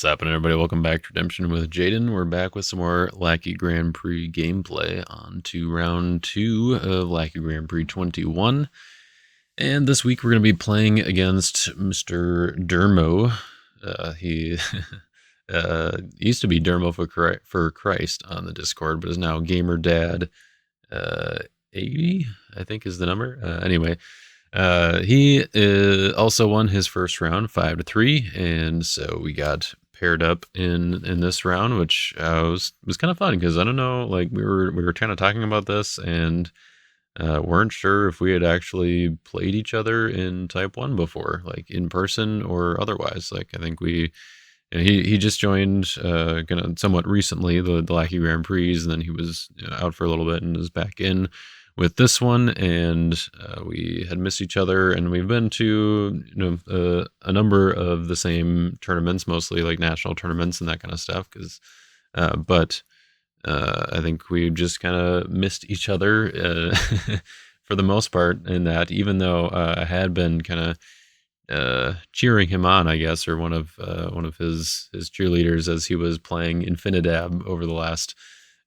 What's happening, everybody? Welcome back to Redemption with Jaden. We're back with some more Lackey Grand Prix gameplay on to round 2 of Lackey Grand Prix 21. And this week we're going to be playing against Mr. Dermo. He used to be Dermo for Christ on the Discord, but is now GamerDad 80, I think is the number. Anyway, he also won his first round 5-3, and so we got paired up in this round, which was kind of fun because I don't know, like we were kind of talking about this and weren't sure if we had actually played each other in Type 1 before, like in person or otherwise. Like I think he just joined somewhat recently the Lackey Grand Prix, and then he was out for a little bit and is back in with this one, and we had missed each other, and we've been to a number of the same tournaments, mostly like national tournaments and that kind of stuff. But I think we just kind of missed each other for the most part. In that, even though I had been kind of cheering him on, I guess, or one of his cheerleaders as he was playing Infinidab over the last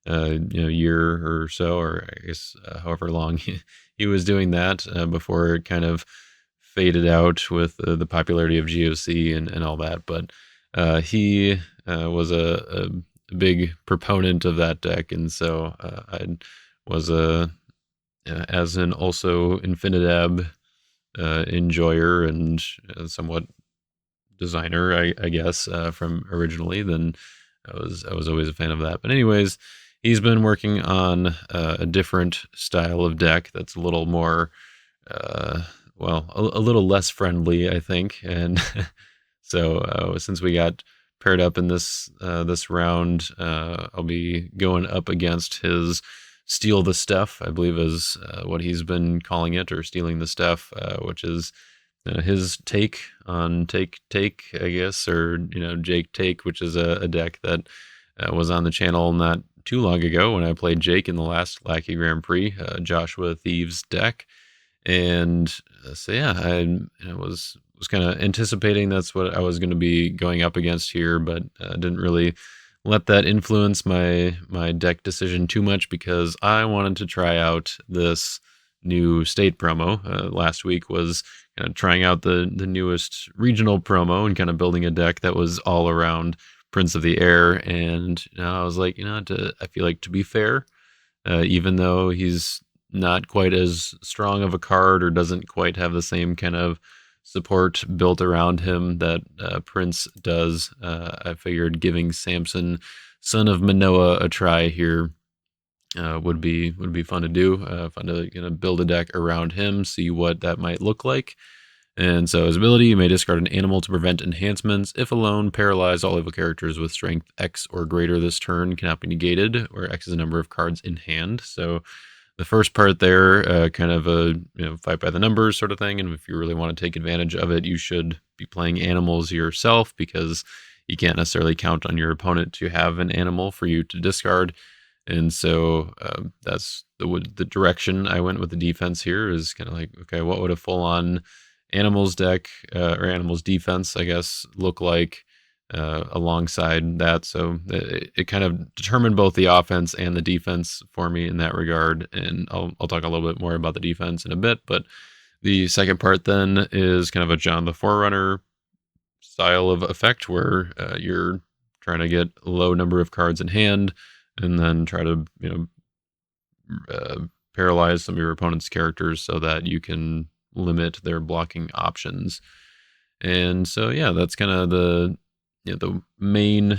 year or so, or I guess however long he was doing that before it kind of faded out with the popularity of GOC and all that. But he was a big proponent of that deck, and so I was as an also Infinidab enjoyer and somewhat designer, I guess, from originally. Then I was always a fan of that. But anyways, he's been working on a different style of deck that's a little more, a little less friendly, I think. And so since we got paired up in this round, I'll be going up against his Steal the Stuff, I believe is what he's been calling it, or Stealing the Stuff, which is his take on Take, I guess, or Jake Take, which is a deck that was on the channel not too long ago when I played Jake in the last Lackey Grand Prix, Joshua Thieves deck. And so yeah, I was kind of anticipating that's what I was going to be going up against here, but didn't really let that influence my deck decision too much, because I wanted to try out this new state promo. Last week was kind of trying out the newest regional promo and kind of building a deck that was all around Prince of the Air. And I was like, I feel like, to be fair, even though he's not quite as strong of a card or doesn't quite have the same kind of support built around him that Prince does, I figured giving Samson, son of Manoah, a try here would be fun to do. Fun to build a deck around him, see what that might look like. And so his ability, you may discard an animal to prevent enhancements. If alone, paralyze all evil characters with strength X or greater this turn cannot be negated, where X is the number of cards in hand. So the first part there, kind of a fight by the numbers sort of thing. And if you really want to take advantage of it, you should be playing animals yourself, because you can't necessarily count on your opponent to have an animal for you to discard. And so that's the direction I went with the defense here, is kind of like, okay, what would a full-on animals deck or animals defense, I guess, look like alongside that? So it kind of determined both the offense and the defense for me in that regard, and I'll talk a little bit more about the defense in a bit. But the second part then is kind of a John the Forerunner style of effect, where you're trying to get a low number of cards in hand and then try to paralyze some of your opponent's characters so that you can limit their blocking options. And so yeah, that's kind of the main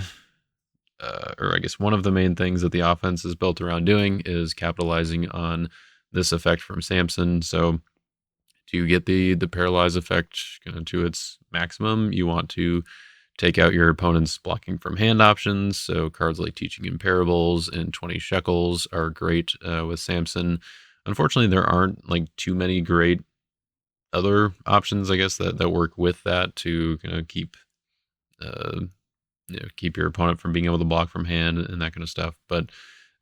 or I guess one of the main things that the offense is built around doing is capitalizing on this effect from Samson. So to get the paralyze effect kind of to its maximum, you want to take out your opponent's blocking from hand options. So cards like Teaching in Parables and 20 Shekels are great with Samson. Unfortunately, there aren't like too many great other options, I guess, that work with that to keep keep your opponent from being able to block from hand and that kind of stuff. But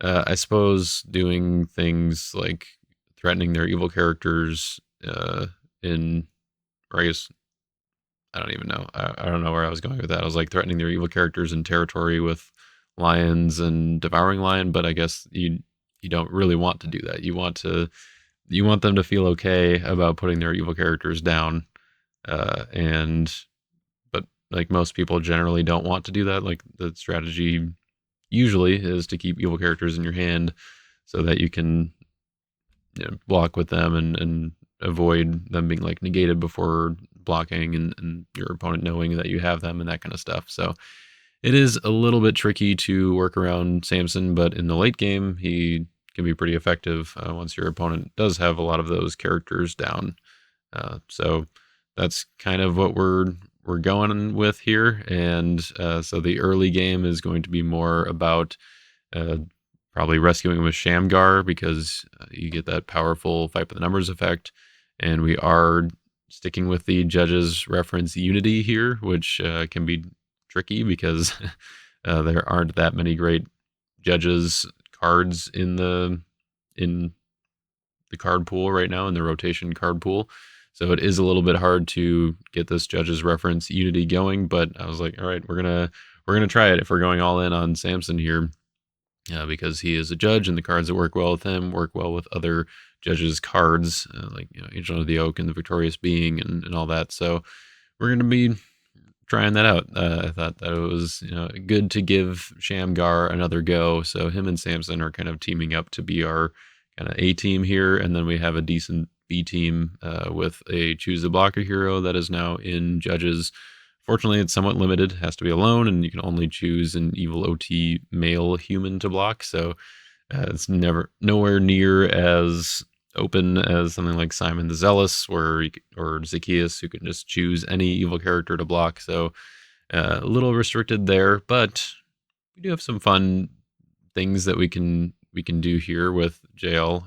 I suppose doing things like threatening their evil characters or I guess I don't even know. I don't know where I was going with that. I was like threatening their evil characters in territory with lions and devouring lion, but I guess you don't really want to do that. You want them to feel okay about putting their evil characters down, and but like most people generally don't want to do that. Like the strategy usually is to keep evil characters in your hand so that you can, you know, block with them and avoid them being like negated before blocking and your opponent knowing that you have them and that kind of stuff. So it is a little bit tricky to work around Samson, but in the late game, he can be pretty effective once your opponent does have a lot of those characters down. So that's kind of what we're going with here, and so the early game is going to be more about uh, probably rescuing with Shamgar because you get that powerful fight by the numbers effect, and we are sticking with the judges reference unity here, which can be tricky because there aren't that many great judges cards in the card pool right now, in the rotation card pool. So it is a little bit hard to get this judges reference unity going, but I was like, all right, we're gonna try it if we're going all in on Samson here, because he is a judge, and the cards that work well with him work well with other judges' cards, like, you know, Angel of the Oak and the Victorious Being and all that. So we're gonna be trying that out. I thought that it was, you know, good to give Shamgar another go. So him and Samson are kind of teaming up to be our kind of A team here, and then we have a decent B team with a choose a blocker hero that is now in judges. Fortunately, it's somewhat limited; it has to be alone, and you can only choose an evil OT male human to block. So it's nowhere near as open as something like Simon the Zealous, or Zacchaeus, who can just choose any evil character to block. So a little restricted there, but we do have some fun things that we can do here with jail,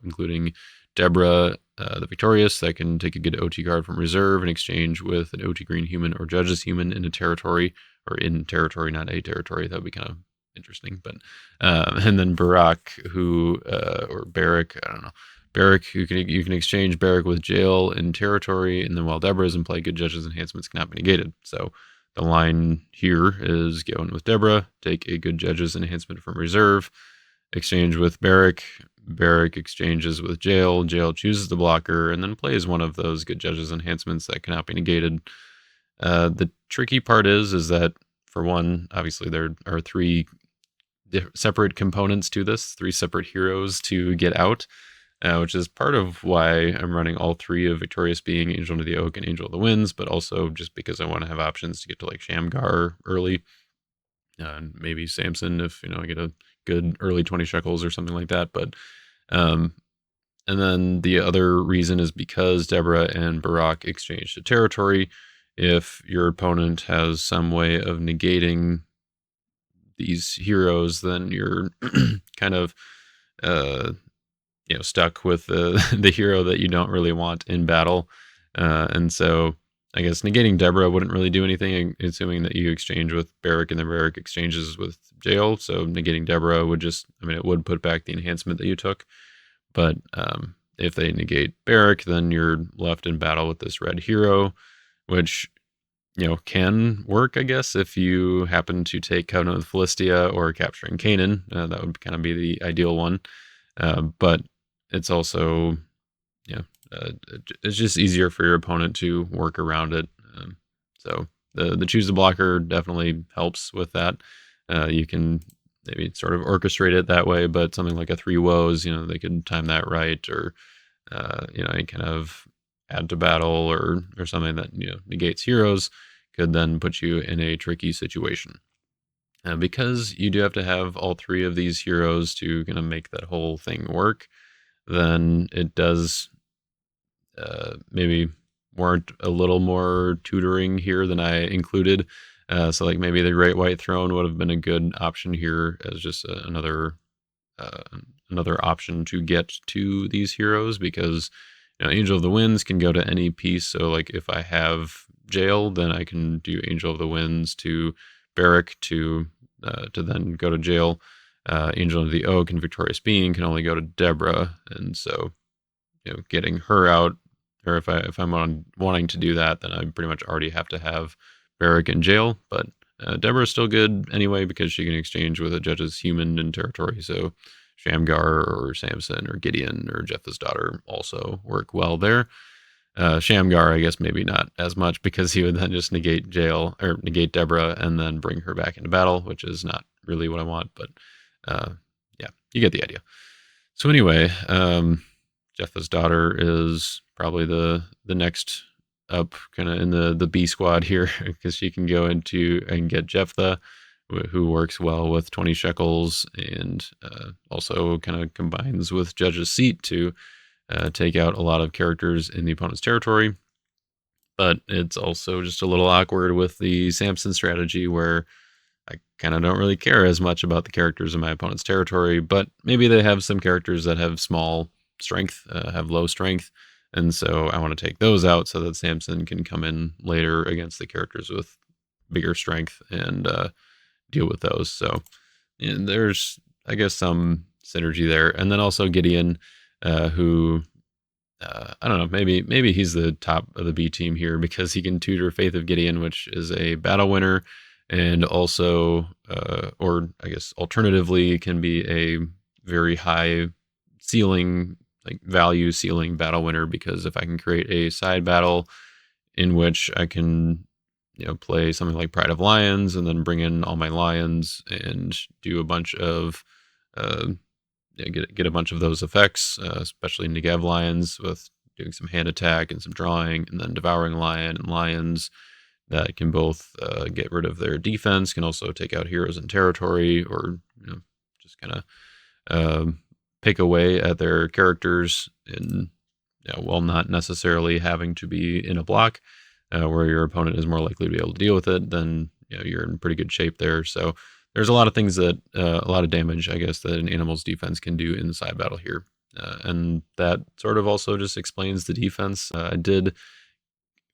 including Deborah, the Victorious, that can take a good OT card from reserve in exchange with an OT green human or judge's human in a territory, or in territory, not a territory. That would be kind of interesting. But and then Barak, who or Barrack, I don't know. Barrack, you can exchange Barrack with jail in territory, and then while Deborah is in play, good judges enhancements cannot be negated. So the line here is going with Deborah, take a good judges enhancement from reserve, exchange with Barrack. Barrack exchanges with jail. Jail chooses the blocker and then plays one of those good judges enhancements that cannot be negated. The tricky part is that, for one, obviously there are three separate components to this, three separate heroes to get out, which is part of why I'm running all three of Victorious Being, Angel of the Oak, and Angel of the Winds, but also just because I want to have options to get to like Shamgar early, and maybe Samson if, you know, I get a good early 20 shekels or something like that. But and then the other reason is because Deborah and Barak exchanged a territory. If your opponent has some way of negating these heroes, then you're kind of stuck with the hero that you don't really want in battle. And so I guess negating Deborah wouldn't really do anything, assuming that you exchange with Barrack and then Barrack exchanges with jail. So negating Deborah would it would put back the enhancement that you took. But if they negate Barrack, then you're left in battle with this red hero, which, you know, can work, I guess, if you happen to take Covenant with Philistia or capturing Canaan. That would kind of be the ideal one. But it's also, it's just easier for your opponent to work around it. So the choose the blocker definitely helps with that. You can maybe sort of orchestrate it that way, but something like a three woes, you know, they could time that right, or any kind of add to battle or something that, you know, negates heroes could then put you in a tricky situation. Because you do have to have all three of these heroes to kind of make that whole thing work, then it does maybe warrant a little more tutoring here than I included. So like maybe the Great White Throne would have been a good option here as just another option to get to these heroes, because, you know, Angel of the Winds can go to any piece. So like if I have jail, then I can do Angel of the Winds to Barrack to then go to jail. Angel of the Oak and Victorious Being can only go to Deborah, and so, you know, getting her out, or if I'm wanting to do that, then I pretty much already have to have Barrack in jail. But Deborah's still good anyway because she can exchange with a judge's human in territory. So Shamgar or Samson or Gideon or Jephthah's daughter also work well there. Shamgar, I guess maybe not as much because he would then just negate Deborah and then bring her back into battle, which is not really what I want. But yeah, you get the idea. So anyway, Jephthah's daughter is probably the next up kind of in the B squad here because she can go into and get Jephthah, who works well with 20 shekels and also kind of combines with Judge's Seat to take out a lot of characters in the opponent's territory. But it's also just a little awkward with the Samson strategy where I kind of don't really care as much about the characters in my opponent's territory, but maybe they have some characters that have small strength, have low strength, and so I want to take those out so that Samson can come in later against the characters with bigger strength and deal with those. So there's, I guess, some synergy there. And then also Gideon, who I don't know, maybe he's the top of the B team here because he can tutor Faith of Gideon, which is a battle winner, and also, or I guess alternatively, can be a very high ceiling, like value ceiling battle winner, because if I can create a side battle in which I can, play something like Pride of Lions and then bring in all my lions and do a bunch of, get a bunch of those effects, especially Negev lions with doing some hand attack and some drawing, and then devouring lion and lions that can both get rid of their defense, can also take out heroes in territory, or just kind of pick away at their characters, and while not necessarily having to be in a block where your opponent is more likely to be able to deal with it, then you're in pretty good shape there. So there's a lot of things that a lot of damage, I guess, that an animal's defense can do in the side battle here, and that sort of also just explains the defense. I did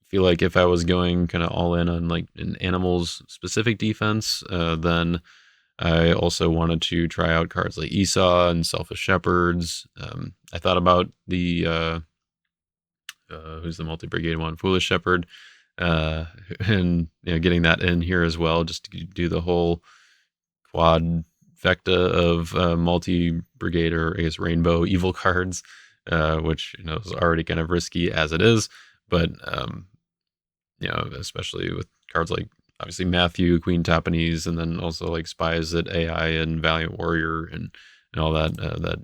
feel like if I was going kind of all in on like an animal's specific defense, then I also wanted to try out cards like Esau and Selfish Shepherds. I thought about the who's the multi-brigade one, Foolish Shepherd, and getting that in here as well, just to do the whole quad vecta of multi-brigade, or I guess rainbow evil cards, which is already kind of risky as it is, but especially with cards like obviously Matthew, Queen Topanese, and then also like Spies at AI and Valiant Warrior and all that that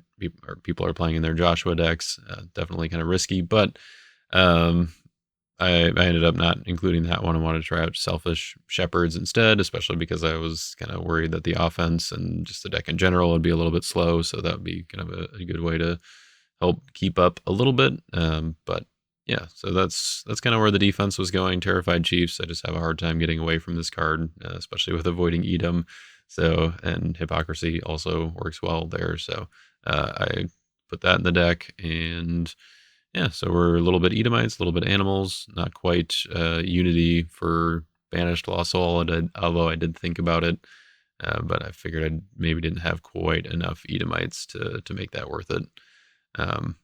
people are playing in their Joshua decks. Definitely kind of risky, but I ended up not including that one. I wanted to try out Selfish Shepherds instead, especially because I was kind of worried that the offense and just the deck in general would be a little bit slow. So that would be kind of a good way to help keep up a little bit. But yeah, so that's kind of where the defense was going. Terrified Chiefs. I just have a hard time getting away from this card, especially with avoiding Edom. So, and Hypocrisy also works well there. So I put that in the deck, and yeah, so we're a little bit Edomites, a little bit animals, not quite Unity for Banished Lost Soul, although I did think about it, but I figured I maybe didn't have quite enough Edomites to make that worth it. But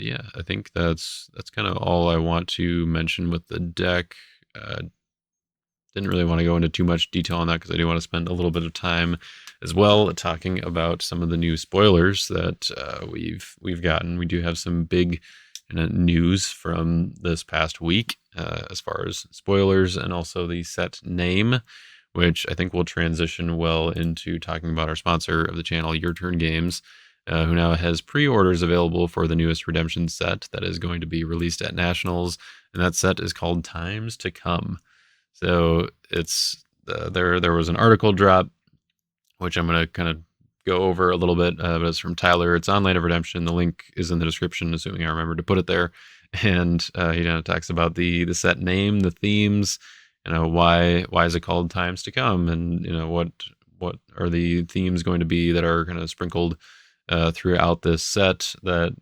yeah, I think that's kind of all I want to mention with the deck. Didn't really want to go into too much detail on that because I do want to spend a little bit of time as well talking about some of the new spoilers that we've gotten. We do have some big news from this past week as far as spoilers, and also the set name, which I think will transition well into talking about our sponsor of the channel, Your Turn Games, who now has pre-orders available for the newest Redemption set that is going to be released at Nationals, and that set is called Times to Come. So it's there was an article drop, which I'm going to kind of go over a little bit, but it's from Tyler. It's on Light of Redemption. The link is in the description, assuming I remember to put it there. And he talks about the set name, the themes, why is it called Times to Come, and what are the themes going to be that are kind of sprinkled throughout this set, that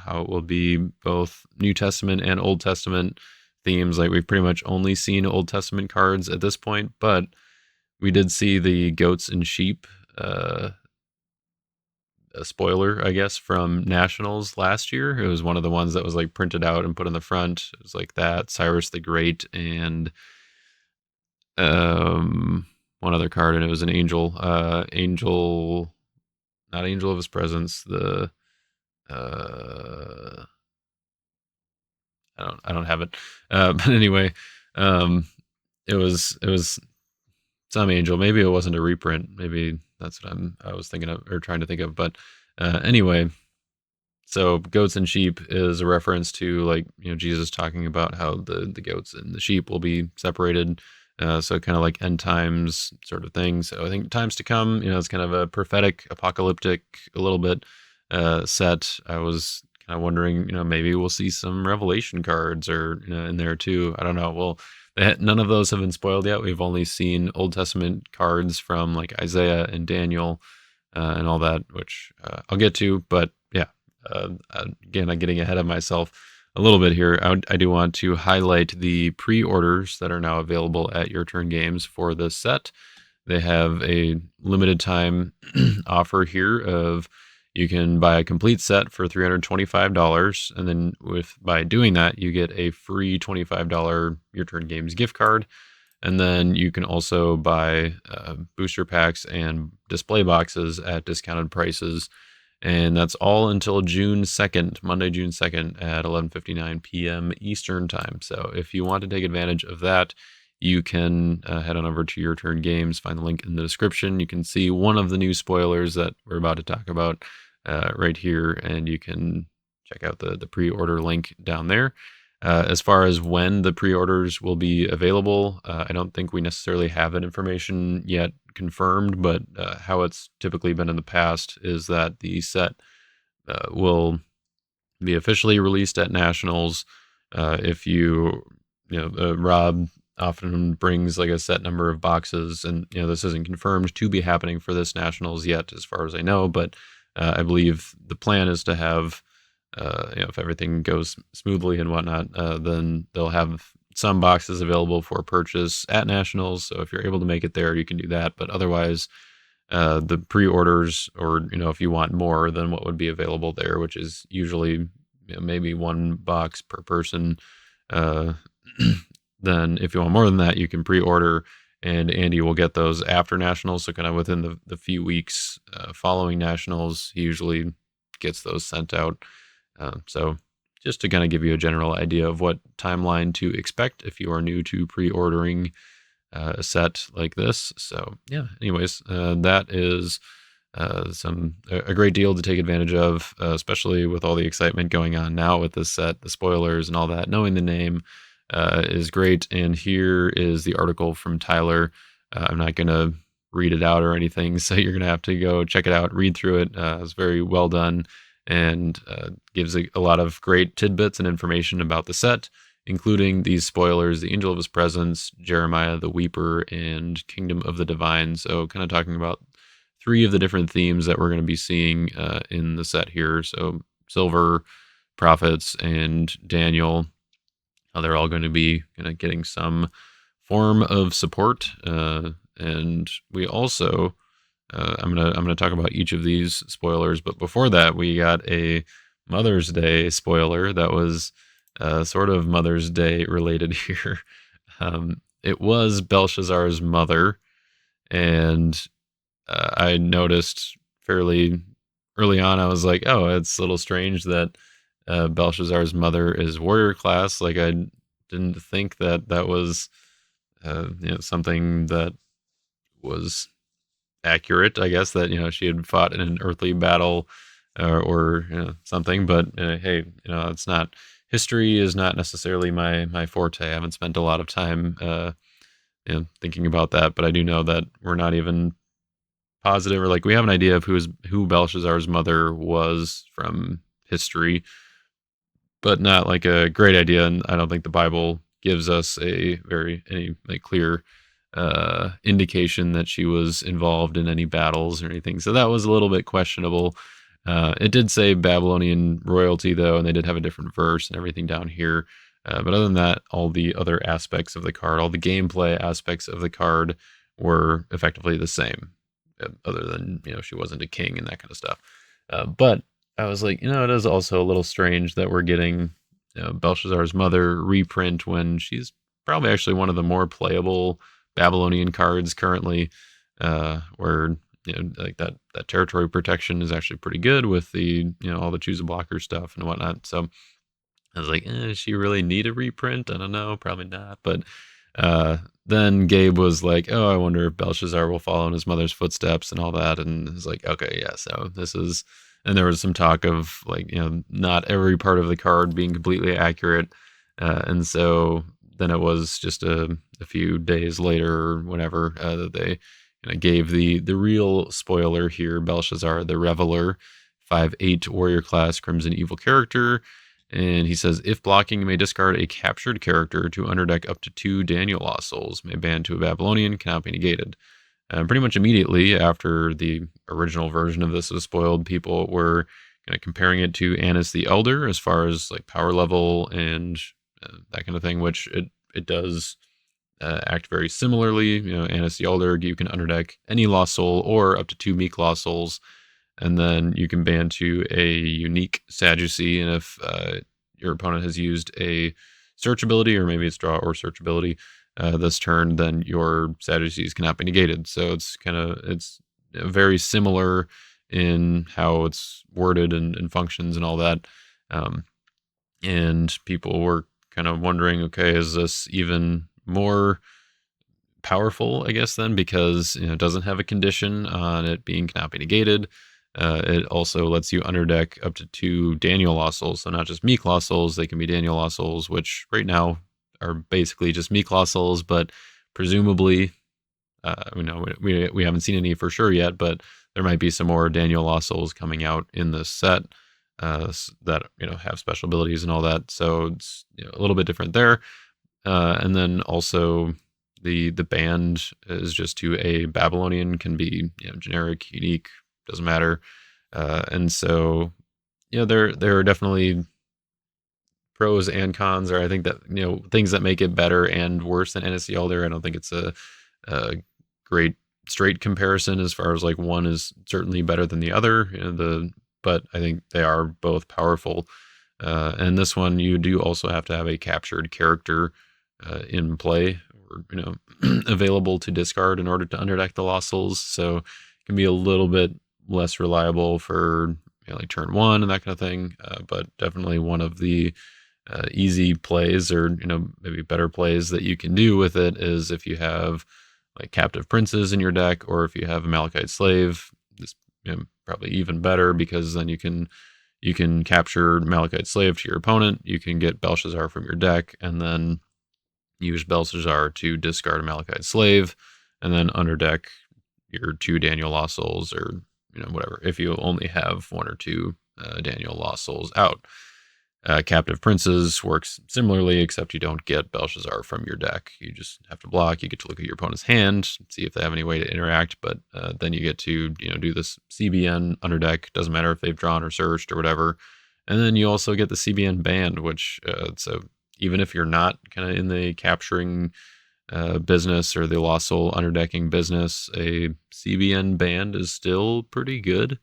how it will be both New Testament and Old Testament themes. Like, we've pretty much only seen Old Testament cards at this point, but we did see the goats and sheep a spoiler, I guess, from Nationals last year. It was one of the ones that was like printed out and put in the front. It was like that, Cyrus the Great, and one other card, and it was an angel. Angel, not Angel of His Presence. The I don't have it. But anyway, it was some angel. Maybe it wasn't a reprint. Maybe that's what I was thinking of or trying to think of. But anyway, so goats and sheep is a reference to, like, Jesus talking about how the goats and the sheep will be separated. So kind of like end times sort of thing. So I think times to come, it's kind of a prophetic, apocalyptic, a little bit set. I was kind of wondering, maybe we'll see some Revelation cards or in there too. I don't know. Well, none of those have been spoiled yet. We've only seen Old Testament cards from like Isaiah and Daniel and all that, which I'll get to. But yeah, again, I'm getting ahead of myself a little bit here. I do want to highlight the pre-orders that are now available at Your Turn Games for this set. They have a limited time offer here of you can buy a complete set for $325, and then by doing that, you get a free $25 Your Turn Games gift card. And then you can also buy booster packs and display boxes at discounted prices. And that's all until June 2nd, Monday, June 2nd at 11:59 p.m. Eastern Time. So if you want to take advantage of that, you can head on over to Your Turn Games, find the link in the description. You can see one of the new spoilers that we're about to talk about right here, and you can check out the pre-order link down there. As far as when the pre-orders will be available, I don't think we necessarily have that information yet confirmed, but how it's typically been in the past is that the set will be officially released at Nationals. If Rob often brings like a set number of boxes, and this isn't confirmed to be happening for this Nationals yet, as far as I know, but I believe the plan is to have, if everything goes smoothly and whatnot, then they'll have some boxes available for purchase at Nationals. So if you're able to make it there, you can do that. But otherwise, the pre-orders, or if you want more than what would be available there, which is usually maybe one box per person, then if you want more than that, you can pre-order, and Andy will get those after Nationals. So kind of within the few weeks following Nationals, he usually gets those sent out. So just to kind of give you a general idea of what timeline to expect if you are new to pre-ordering a set like this. So yeah, anyways, that is a great deal to take advantage of, especially with all the excitement going on now with this set, the spoilers and all that. Knowing the name is great. And here is the article from Tyler. I'm not going to read it out or anything, so you're going to have to go check it out, read through it. It's very well done, and gives a lot of great tidbits and information about the set, including these spoilers: the Angel of His Presence, Jeremiah the Weeper, and Kingdom of the Divine. So kind of talking about 3 of the different themes that we're going to be seeing in the set here. So Silver, Prophets, and Daniel, they're all going to be kind of getting some form of support. And we also, I'm gonna talk about each of these spoilers, but before that, we got a Mother's Day spoiler that was sort of Mother's Day related here. It was Belshazzar's mother, and I noticed fairly early on, I was like, oh, it's a little strange that Belshazzar's mother is warrior class. Like, I didn't think that was something that was accurate, I guess, that she had fought in an earthly battle or something. But hey, it's not, history is not necessarily my forte. I haven't spent a lot of time thinking about that, but I do know that we're not even positive, or like we have an idea of who Belshazzar's mother was from history, but not like a great idea. And I don't think the Bible gives us any clear indication that she was involved in any battles or anything. So that was a little bit questionable. It did say Babylonian royalty though, and they did have a different verse and everything down here. But other than that, all the other aspects of the card, all the gameplay aspects of the card were effectively the same, other than she wasn't a king and that kind of stuff. But I was like, it is also a little strange that we're getting Belshazzar's mother reprint when she's probably actually one of the more playable Babylonian cards currently, where like that territory protection is actually pretty good with the all the choose a blocker stuff and whatnot. So I was like, does she really need a reprint? I don't know, probably not. But uh, then Gabe was like, oh, I wonder if Belshazzar will follow in his mother's footsteps and all that. And I was like, okay, yeah. So this is, and there was some talk of like, not every part of the card being completely accurate. And so then it was just a few days later or whenever that they gave the real spoiler here. Belshazzar, the Reveler, 5/8 warrior class Crimson Evil character. And he says, if blocking, you may discard a captured character to underdeck up to 2 Daniel Lost Souls. May ban to a Babylonian, cannot be negated. Pretty much immediately after the original version of this was spoiled, people were kind of comparing it to Annis the Elder as far as like power level and that kind of thing, which it does act very similarly. Annis the Elder, you can underdeck any Lost Soul or up to 2 Meek Lost Souls, and then you can ban to a unique Sadducee. And if your opponent has used a search ability, or maybe it's draw or search ability this turn, then your Sadducees cannot be negated. So it's very similar in how it's worded and functions and all that. And people were kind of wondering, okay, is this even more powerful, I guess, then, because it doesn't have a condition on it being cannot be negated. It also lets you underdeck up to 2 Daniel Lost Souls, so not just Meek Lost Souls, they can be Daniel Lost Souls, which right now are basically just Meek Lost Souls, but presumably, we haven't seen any for sure yet, but there might be some more Daniel Lost Souls coming out in this set that have special abilities and all that, so it's a little bit different there. And then also the band is just to a Babylonian, can be generic, unique, doesn't matter. And so there are definitely pros and cons, or I think that things that make it better and worse than NSC Elder. I don't think it's a great straight comparison as far as like one is certainly better than the other. But I think they are both powerful. And this one, you do also have to have a captured character in play, or available to discard in order to underdeck the Lost Souls. So it can be a little bit less reliable for like turn one and that kind of thing. But definitely one of the easy plays, or maybe better plays that you can do with it, is if you have like captive princes in your deck, or if you have a Malachite slave. This probably even better, because then you can capture Malachite slave to your opponent. You can get Belshazzar from your deck, and then use Belshazzar to discard a Malachite slave, and then underdeck your 2 Daniel Lost Souls, or whatever, if you only have 1 or 2 Daniel Lost Souls out. Captive Princes works similarly, except you don't get Belshazzar from your deck. You just have to block. You get to look at your opponent's hand, see if they have any way to interact, but then you get to do this CBN underdeck. Doesn't matter if they've drawn or searched or whatever. And then you also get the CBN band, which so even if you're not kind of in the capturing business or the Lost Soul underdecking business, a CBN band is still pretty good.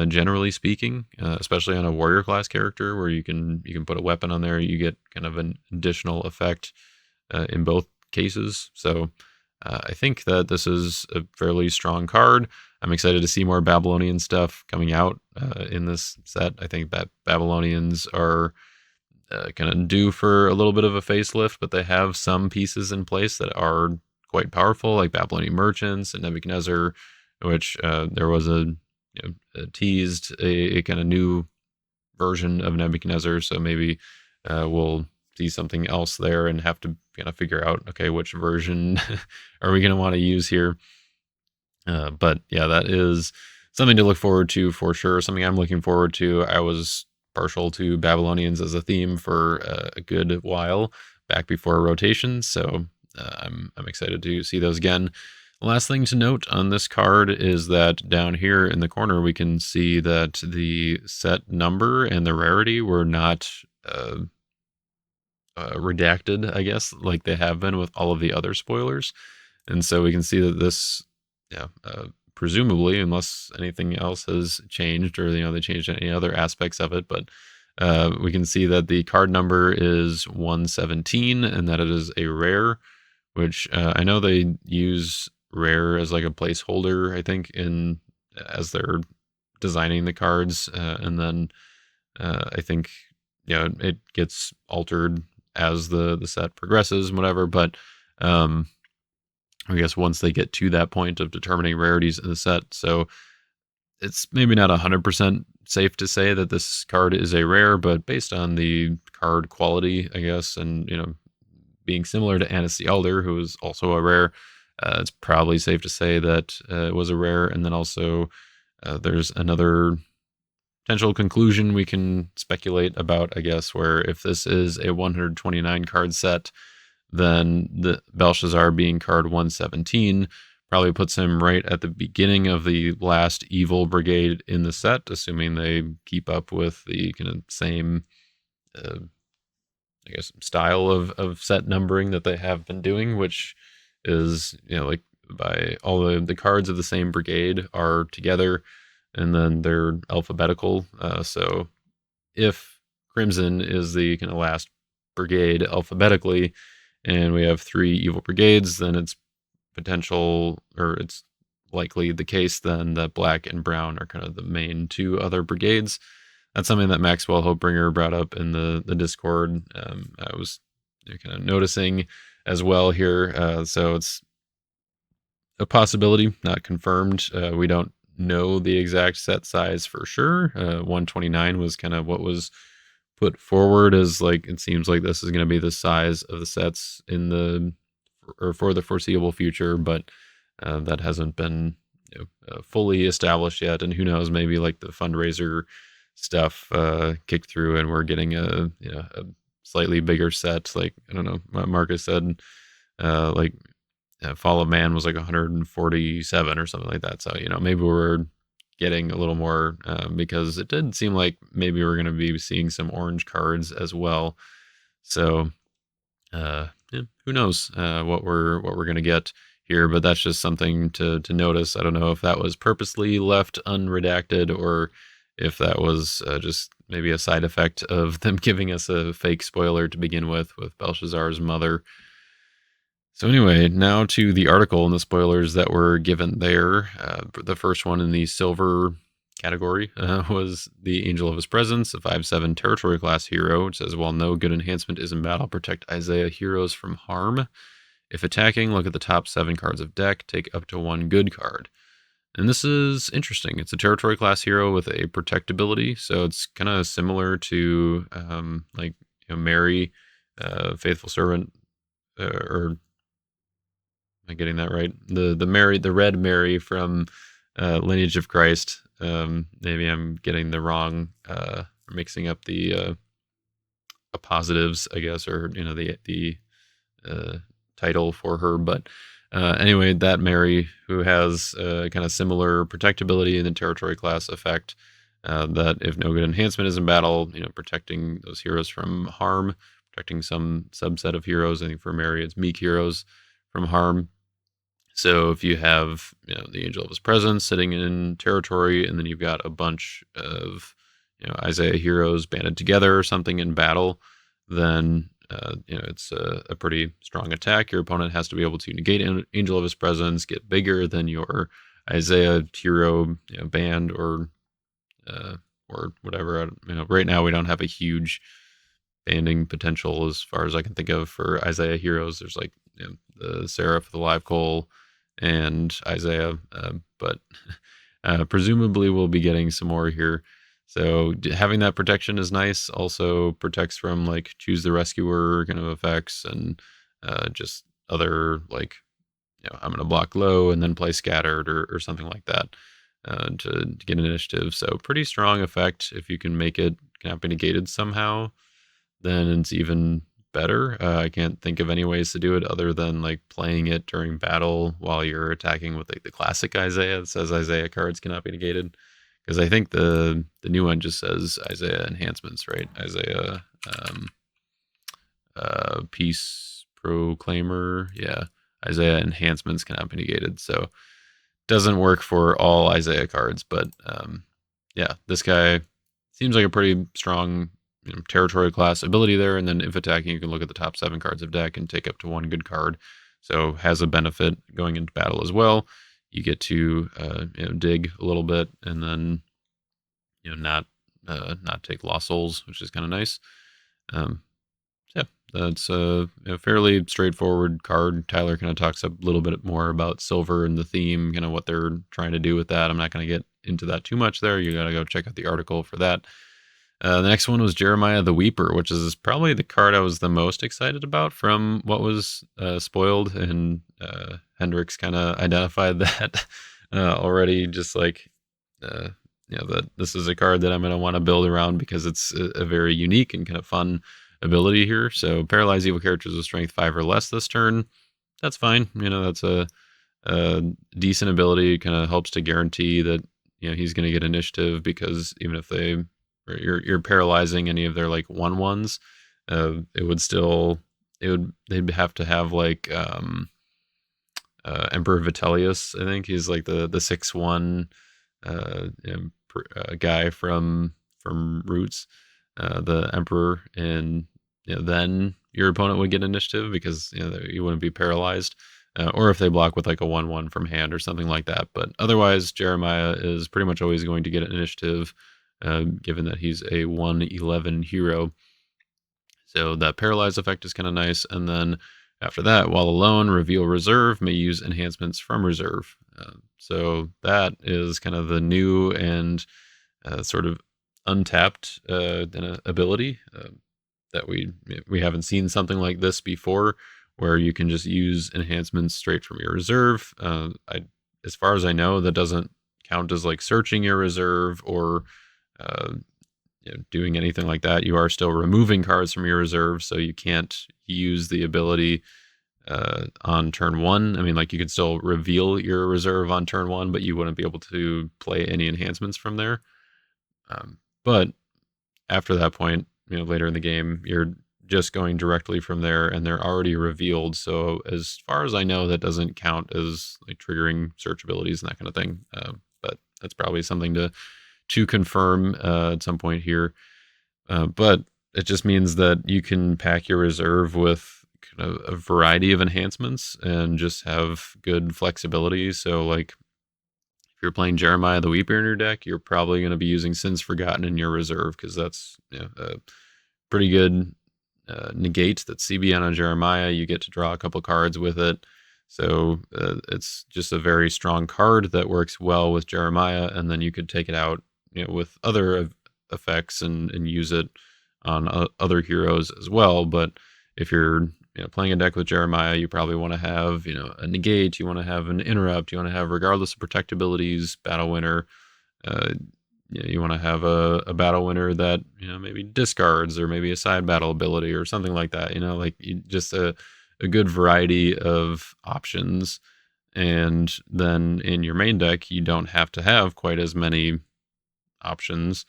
Generally speaking, especially on a warrior class character, where you can put a weapon on there, you get kind of an additional effect in both cases. So I think that this is a fairly strong card. I'm excited to see more Babylonian stuff coming out in this set. I think that Babylonians are kind of due for a little bit of a facelift, but they have some pieces in place that are quite powerful, like Babylonian merchants and Nebuchadnezzar, which there was teased a kind of new version of Nebuchadnezzar. So maybe we'll see something else there and have to kind of figure out, okay, which version are we going to want to use here? But yeah, that is something to look forward to for sure. Something I'm looking forward to. I was partial to Babylonians as a theme for a good while back before rotations, so I'm excited to see those again. Last thing to note on this card is that down here in the corner, we can see that the set number and the rarity were not redacted, I guess, like they have been with all of the other spoilers. And so we can see that this presumably, unless anything else has changed or they changed any other aspects of it. But we can see that the card number is 117 and that it is a rare, which I know they use rare as like a placeholder, I think, in as they're designing the cards, and then I think it gets altered as the set progresses and whatever. But I guess once they get to that point of determining rarities in the set, so it's maybe not 100% safe to say that this card is a rare, but based on the card quality, I guess, and being similar to Annis the Elder, who is also a rare, it's probably safe to say that it was a rare. And then also there's another potential conclusion we can speculate about, I guess, where if this is a 129 card set, then the Belshazzar being card 117 probably puts him right at the beginning of the last evil brigade in the set, assuming they keep up with the kind of same, I guess, style of set numbering that they have been doing, which is, like by all the cards of the same brigade are together, and then they're alphabetical. So if Crimson is the kind of last brigade alphabetically, and we have 3 evil brigades, then it's it's likely the case then that black and brown are kind of the main 2 other brigades. That's something that Maxwell Hopebringer brought up in the Discord. I was kind of noticing as well here. So it's a possibility, not confirmed. We don't know the exact set size for sure. 129 was kind of what was put forward as like, it seems like this is going to be the size of the sets for the foreseeable future, but that hasn't been fully established yet. And who knows, maybe like the fundraiser stuff kicked through and we're getting a slightly bigger set. Like, I don't know, Marcus said like Fall of Man was like 147 or something like that. So, maybe we're getting a little more because it did seem like maybe we're going to be seeing some orange cards as well. So who knows what we're going to get here, but that's just something to notice. I don't know if that was purposely left unredacted or if that was just maybe a side effect of them giving us a fake spoiler to begin with Belshazzar's mother. So anyway, now to the article and the spoilers that were given there. The first one in the silver category was the Angel of His Presence, a 5/7 territory class hero, which says, while no good enhancement is in battle, protect Isaiah heroes from harm. If attacking, look at the top 7 cards of deck, take up to 1 good card. And this is interesting. It's a territory class hero with a protect ability, so it's kind of similar to Mary, Faithful Servant, or am I getting that right? The red Mary from Lineage of Christ. Maybe I'm getting the wrong, mixing up the positives, I guess, or the title for her. But anyway, that Mary, who has kind of similar protectability in the territory class effect, that if no good enhancement is in battle, protecting those heroes from harm, protecting some subset of heroes. I think for Mary, it's meek heroes from harm. So if you have the Angel of His Presence sitting in territory, and then you've got a bunch of Isaiah heroes banded together or something in battle, then it's a pretty strong attack. Your opponent has to be able to negate Angel of His Presence, get bigger than your Isaiah hero band or whatever. Right now we don't have a huge banding potential as far as I can think of for Isaiah heroes. There's like the Seraph, the Live Coal, and Isaiah, but presumably we'll be getting some more here. So having that protection is nice. Also protects from like Choose the Rescuer kind of effects and just other like I'm going to block low and then play Scattered or something like that to get an initiative. So pretty strong effect. If you can make it cannot be negated somehow, then it's even better. I can't think of any ways to do it other than like playing it during battle while you're attacking with like the classic Isaiah that says Isaiah cards cannot be negated. Because I think the new one just says Isaiah enhancements, right? Isaiah Peace Proclaimer. Yeah. Isaiah enhancements cannot be negated. So doesn't work for all Isaiah cards, but yeah, this guy seems like a pretty strong territory class ability there. And then if attacking, you can look at the top 7 cards of deck and take up to 1 good card. So has a benefit going into battle as well. You get to dig a little bit and then not take lost souls, which is kind of nice. Yeah, that's a fairly straightforward card. Tyler kind of talks a little bit more about silver and the theme, kind of what they're trying to do with that. I'm not going to get into that too much there. You got to go check out the article for that. The next one was Jeremiah the Weeper, which is probably the card I was the most excited about from what was spoiled, and Hendrix kind of identified that already, just like that this is a card that I'm going to want to build around because it's a very unique and kind of fun ability here. So paralyze evil characters with strength 5 or less this turn. That's fine. That's a decent ability. Kind of helps to guarantee that he's going to get initiative, because even if you're paralyzing any of their like 1/1s, they'd have to have like Emperor Vitellius. I think he's like the 6/1 guy from Roots, the Emperor, and then your opponent would get initiative because you wouldn't be paralyzed, or if they block with like a 1/1 from hand or something like that. But otherwise, Jeremiah is pretty much always going to get an initiative, given that he's a 1/11 hero. So that paralyze effect is kind of nice. And then after that, while alone, reveal reserve, may use enhancements from reserve. So that is kind of the new and sort of untapped ability that we haven't seen something like this before, where you can just use enhancements straight from your reserve. As far as I know, that doesn't count as like searching your reserve or doing anything like that. You are still removing cards from your reserve, so you can't use the ability on turn 1. I mean, like, you could still reveal your reserve on turn 1, but you wouldn't be able to play any enhancements from there. But after that point, later in the game, you're just going directly from there, and they're already revealed. So as far as I know, that doesn't count as like triggering search abilities and that kind of thing. But that's probably something to confirm at some point here. But it just means that you can pack your reserve with kind of a variety of enhancements and just have good flexibility. So like, if you're playing Jeremiah the Weeper in your deck, you're probably going to be using Sins Forgotten in your reserve, because that's a pretty good negate that's CB on Jeremiah. You get to draw a couple cards with it. So it's just a very strong card that works well with Jeremiah, and then you could take it out with other effects and use it on other heroes as well. But if you're playing a deck with Jeremiah, you probably want to have a negate, you want to have an interrupt, you want to have regardless of protect abilities, battle winner. You want to have a battle winner that maybe discards, or maybe a side battle ability or something like that. Like just a good variety of options. And then in your main deck, you don't have to have quite as many options.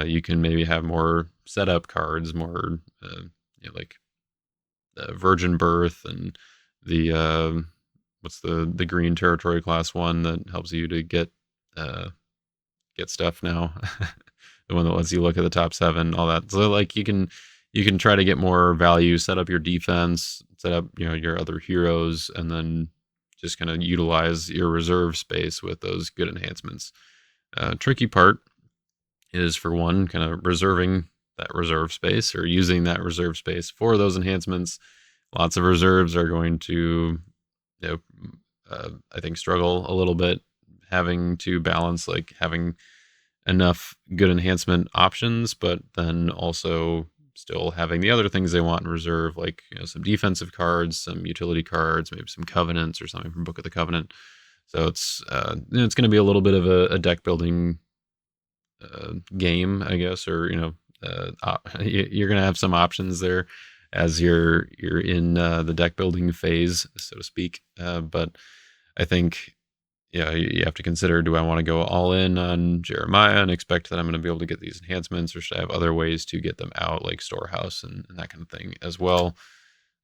You can maybe have more setup cards, more like Virgin Birth, and the what's the green territory class one that helps you to get stuff now. The one that lets you look at the top 7, all that. So like you can try to get more value, set up your defense, set up your other heroes, and then just kind of utilize your reserve space with those good enhancements. Tricky part is, for one, kind of reserving that reserve space, or using that reserve space for those enhancements. Lots of reserves are going to I think struggle a little bit, having to balance like having enough good enhancement options, but then also still having the other things they want in reserve, like some defensive cards, some utility cards, maybe some covenants or something from Book of the Covenant. So it's going to be a little bit of a deck building game, I guess, or you're going to have some options there as you're in the deck building phase, so to speak. But I think you have to consider, do I want to go all in on Jeremiah and expect that I'm going to be able to get these enhancements, or should I have other ways to get them out, like Storehouse and that kind of thing as well?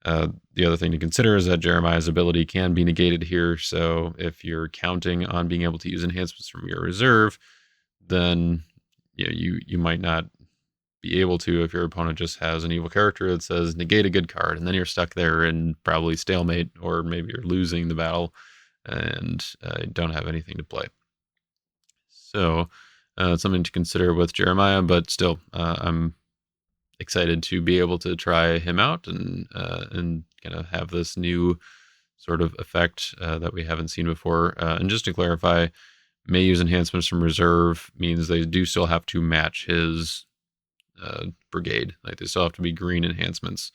The other thing to consider is that Jeremiah's ability can be negated here. So if you're counting on being able to use enhancements from your reserve, then you might not be able to if your opponent just has an evil character that says negate a good card, and then you're stuck there and probably stalemate, or maybe you're losing the battle and don't have anything to play. So something to consider with Jeremiah, but still, I'm excited to be able to try him out and kind of have this new sort of effect that we haven't seen before. And just to clarify, may use enhancements from reserve means they do still have to match his brigade. Like they still have to be green enhancements.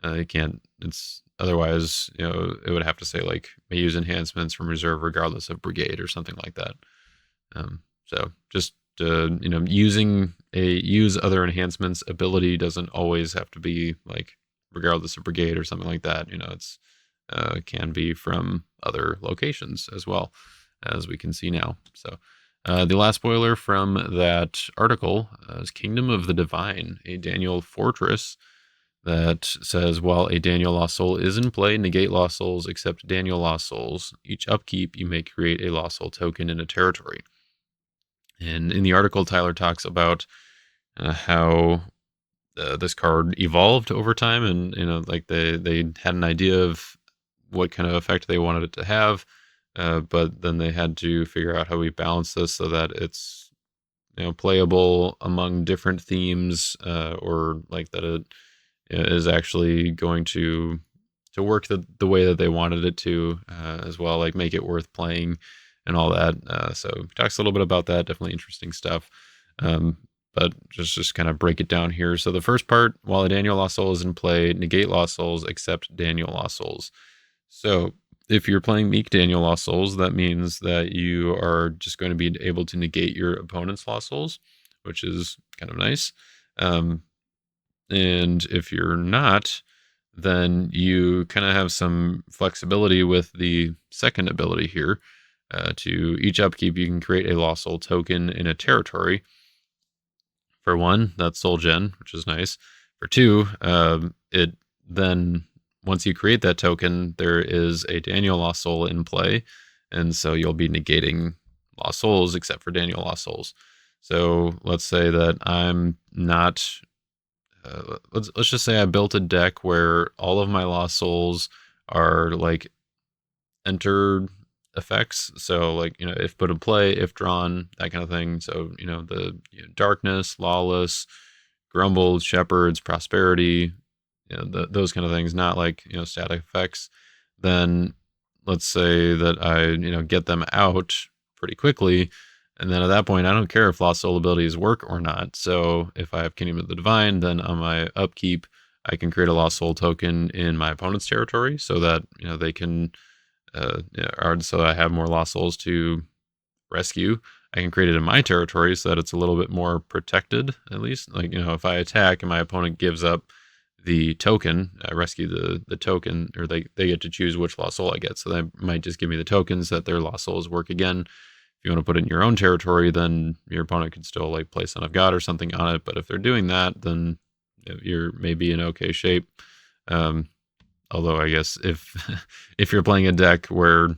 It can't. It's otherwise, it would have to say like may use enhancements from reserve regardless of brigade or something like that. So just use other enhancements ability doesn't always have to be like regardless of brigade or something like that. It's can be from other locations as well, as we can see now. So the last spoiler from that article is Kingdom of the Divine, a Daniel fortress that says, while a Daniel Lost Soul is in play, negate Lost Souls except Daniel Lost Souls. Each upkeep, you may create a Lost Soul token in a territory. And in the article, Tyler talks about how this card evolved over time, and like they had an idea of what kind of effect they wanted it to have, but then they had to figure out how we balance this so that it's playable among different themes, or like that it is actually going to work the way that they wanted it to, as well, like make it worth playing and all that. So he talks a little bit about that. Definitely interesting stuff. But just kind of break it down here. So the first part, while a Daniel Lost Soul is in play, negate Lost Souls except Daniel Lost Souls. So if you're playing Meek Daniel Lost Souls, that means that you are just going to be able to negate your opponent's Lost Souls, which is kind of nice. And if you're not, then you kind of have some flexibility with the second ability here. To each upkeep, you can create a Lost Soul token in a territory. For one, that's Soul Gen, which is nice. For two, it then, once you create that token, there is a Daniel Lost Soul in play, and so you'll be negating Lost Souls except for Daniel Lost Souls. So let's say that I'm not. Let's just say I built a deck where all of my Lost Souls are like enter effects. So like, if put in play, if drawn, that kind of thing. So, the darkness, lawless, grumbled, shepherds, prosperity, those kind of things, not like, static effects. Then let's say that I, get them out pretty quickly. And then at that point, I don't care if Lost Soul abilities work or not. So if I have Kingdom of the Divine, then on my upkeep, I can create a Lost Soul token in my opponent's territory so that, they can, so I have more Lost Souls to rescue. I can create it in my territory so that it's a little bit more protected, at least. Like, if I attack and my opponent gives up the token, I rescue the token, or they get to choose which Lost Soul I get. So they might just give me the tokens that their Lost Souls work again. If you want to put it in your own territory, then your opponent could still like play Son of God or something on it. But if they're doing that, then you're maybe in okay shape. Although I guess if if you're playing a deck where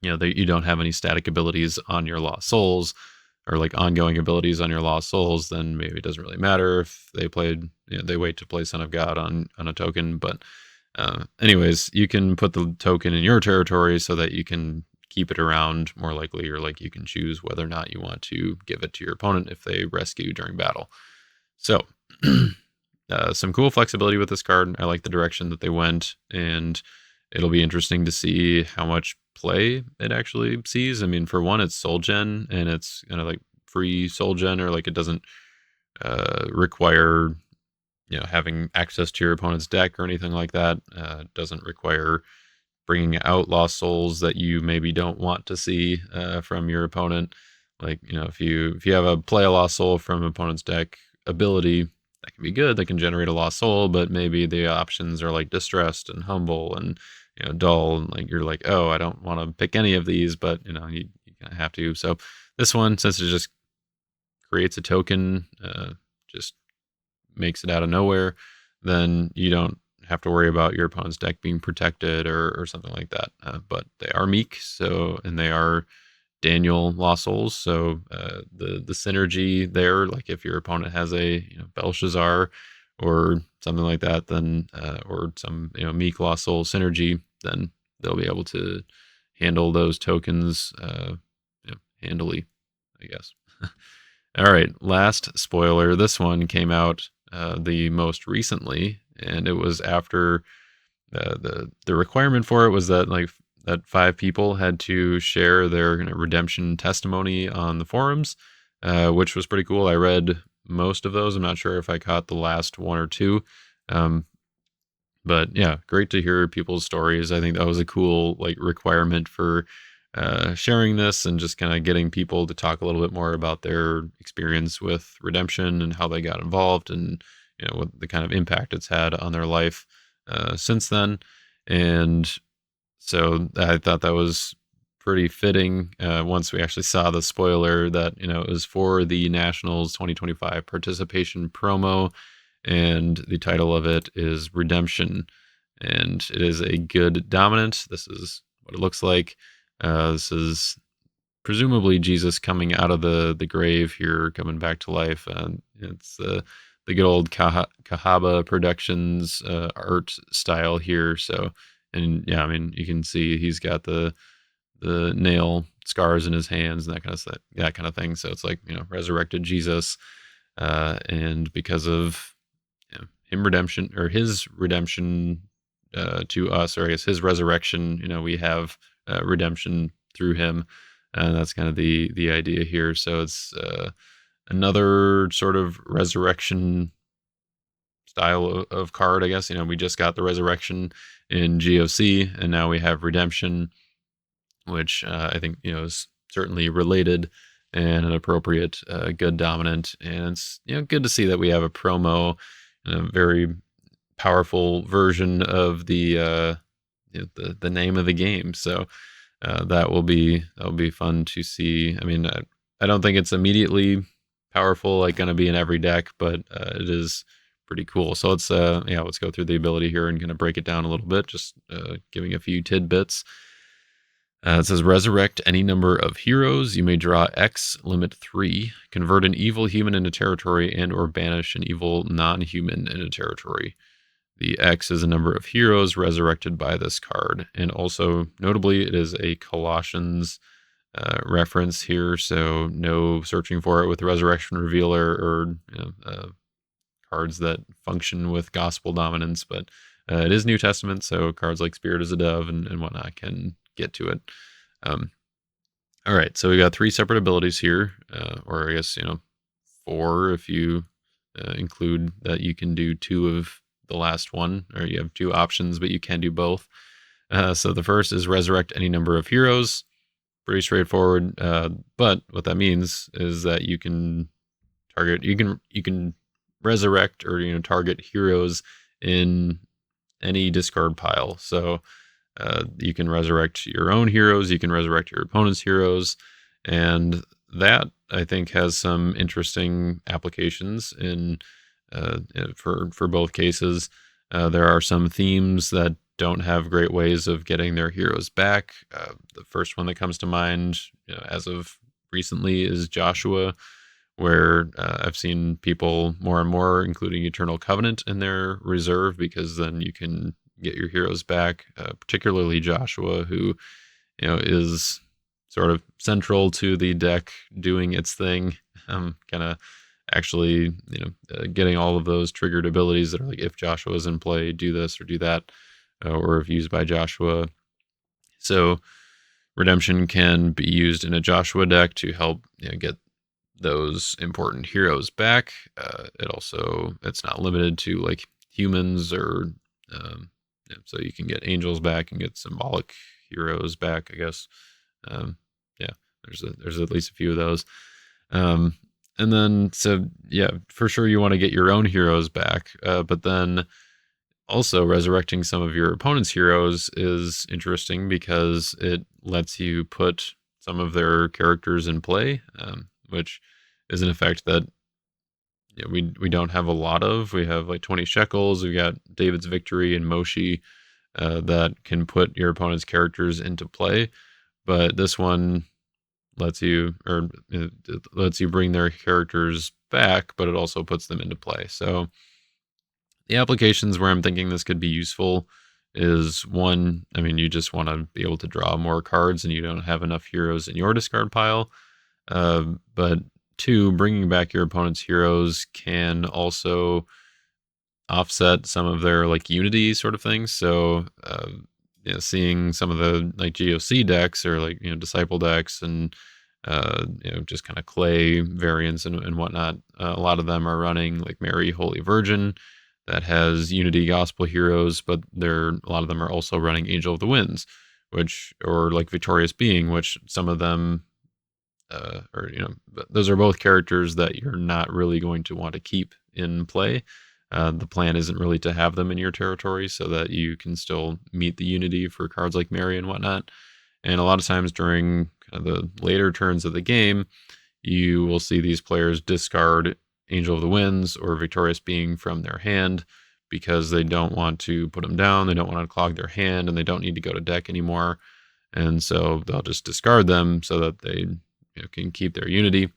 you don't have any static abilities on your Lost Souls, or like ongoing abilities on your Lost Souls, then maybe it doesn't really matter if they played. They wait to play Son of God on a token. But anyways, you can put the token in your territory so that you can keep it around more likely, or like you can choose whether or not you want to give it to your opponent if they rescue during battle. So some cool flexibility with this card. I like the direction that they went, and it'll be interesting to see how much play it actually sees. I mean, for one, it's Soul Gen, and it's kind of like free Soul Gen, or like it doesn't require having access to your opponent's deck or anything like that. It doesn't require bringing out Lost Souls that you maybe don't want to see from your opponent. Like, if you have a play a Lost Soul from opponent's deck ability, that can be good. They can generate a Lost Soul, but maybe the options are like Distressed and Humble and dull, and like you're like, oh, I don't want to pick any of these, but you kind of have to. So this one, since it just creates a token, just makes it out of nowhere, then you don't have to worry about your opponent's deck being protected or something like that. But they are meek, and they are Daniel Lost Souls, so the synergy there, like if your opponent has a Belshazzar or something like that, then or some meek Lost Soul synergy, then they'll be able to handle those tokens handily, I guess. All right, last spoiler. This one came out the most recently, and it was after the requirement for it was that that 5 people had to share their redemption testimony on the forums, which was pretty cool. I read most of those. I'm not sure if I caught the last 1 or 2. But yeah, great to hear people's stories. I think that was a cool requirement for sharing this, and just kind of getting people to talk a little bit more about their experience with redemption and how they got involved, and what the kind of impact it's had on their life since then. And so I thought that was pretty fitting once we actually saw the spoiler that it was for the Nationals 2025 participation promo, and the title of it is Redemption, and it is a good dominant. This is what it looks like. This is presumably Jesus coming out of the grave here, coming back to life. It's the good old Kahaba Productions art style here. So, and yeah, I mean, you can see he's got the nail scars in his hands and that kind of thing. So it's like resurrected Jesus, and because of his redemption to us, or I guess his resurrection, we have redemption through him, and that's kind of the idea here. So it's another sort of resurrection style of card, I guess. We just got the resurrection in GOC, and now we have redemption, which I think is certainly related and an appropriate good dominant. And it's good to see that we have a promo, a very powerful version of the name of the game. So that will be fun to see. I mean, I don't think it's immediately powerful, going to be in every deck, but it is pretty cool. So let's go through the ability here and kind of break it down a little bit, just giving a few tidbits. It says resurrect any number of heroes. You may draw X, limit 3, convert an evil human into territory, and or banish an evil non-human into territory. The X is a number of heroes resurrected by this card. And also, notably, it is a Colossians reference here, so no searching for it with Resurrection Revealer or cards that function with gospel dominance, but it is New Testament, so cards like Spirit as a Dove and whatnot can get to it. All right, so we got 3 separate abilities here, or I guess 4 if you include that you can do 2 of the last one, or you have 2 options, but you can do both. So the first is resurrect any number of heroes. Pretty straightforward, but what that means is that you can resurrect or target heroes in any discard pile. So you can resurrect your own heroes, you can resurrect your opponent's heroes, and that I think has some interesting applications in for both cases. There are some themes that don't have great ways of getting their heroes back. The first one that comes to mind, as of recently, is Joshua, where I've seen people more and more including Eternal Covenant in their reserve, because then you can get your heroes back, particularly Joshua, who is sort of central to the deck doing its thing, kind of actually getting all of those triggered abilities that are like, if Joshua is in play, do this or do that, or if used by Joshua. So redemption can be used in a Joshua deck to help get those important heroes back. It's not limited to like humans, or so you can get angels back and get symbolic heroes back, I guess. There's at least a few of those. And then, so yeah, for sure you want to get your own heroes back, but then also resurrecting some of your opponent's heroes is interesting because it lets you put some of their characters in play, which is an effect that we don't have a lot of. We have like 20 shekels. We got David's Victory and Moshi that can put your opponent's characters into play. But this one lets you lets you bring their characters back, but it also puts them into play. So the applications where I'm thinking this could be useful is one, I mean, you just want to be able to draw more cards and you don't have enough heroes in your discard pile. But two, bringing back your opponent's heroes can also offset some of their like unity sort of things. So, seeing some of the like GOC decks or like, Disciple decks and, just kind of clay variants and whatnot. A lot of them are running like Mary Holy Virgin that has Unity Gospel heroes, but a lot of them are also running Angel of the Winds, or like Victorious Being, which some of them, those are both characters that you're not really going to want to keep in play. The plan isn't really to have them in your territory so that you can still meet the unity for cards like Mary and whatnot. And a lot of times during kind of the later turns of the game, you will see these players discard Angel of the Winds or Victorious Being from their hand because they don't want to put them down, they don't want to clog their hand, and they don't need to go to deck anymore. And so they'll just discard them so that they can keep their unity.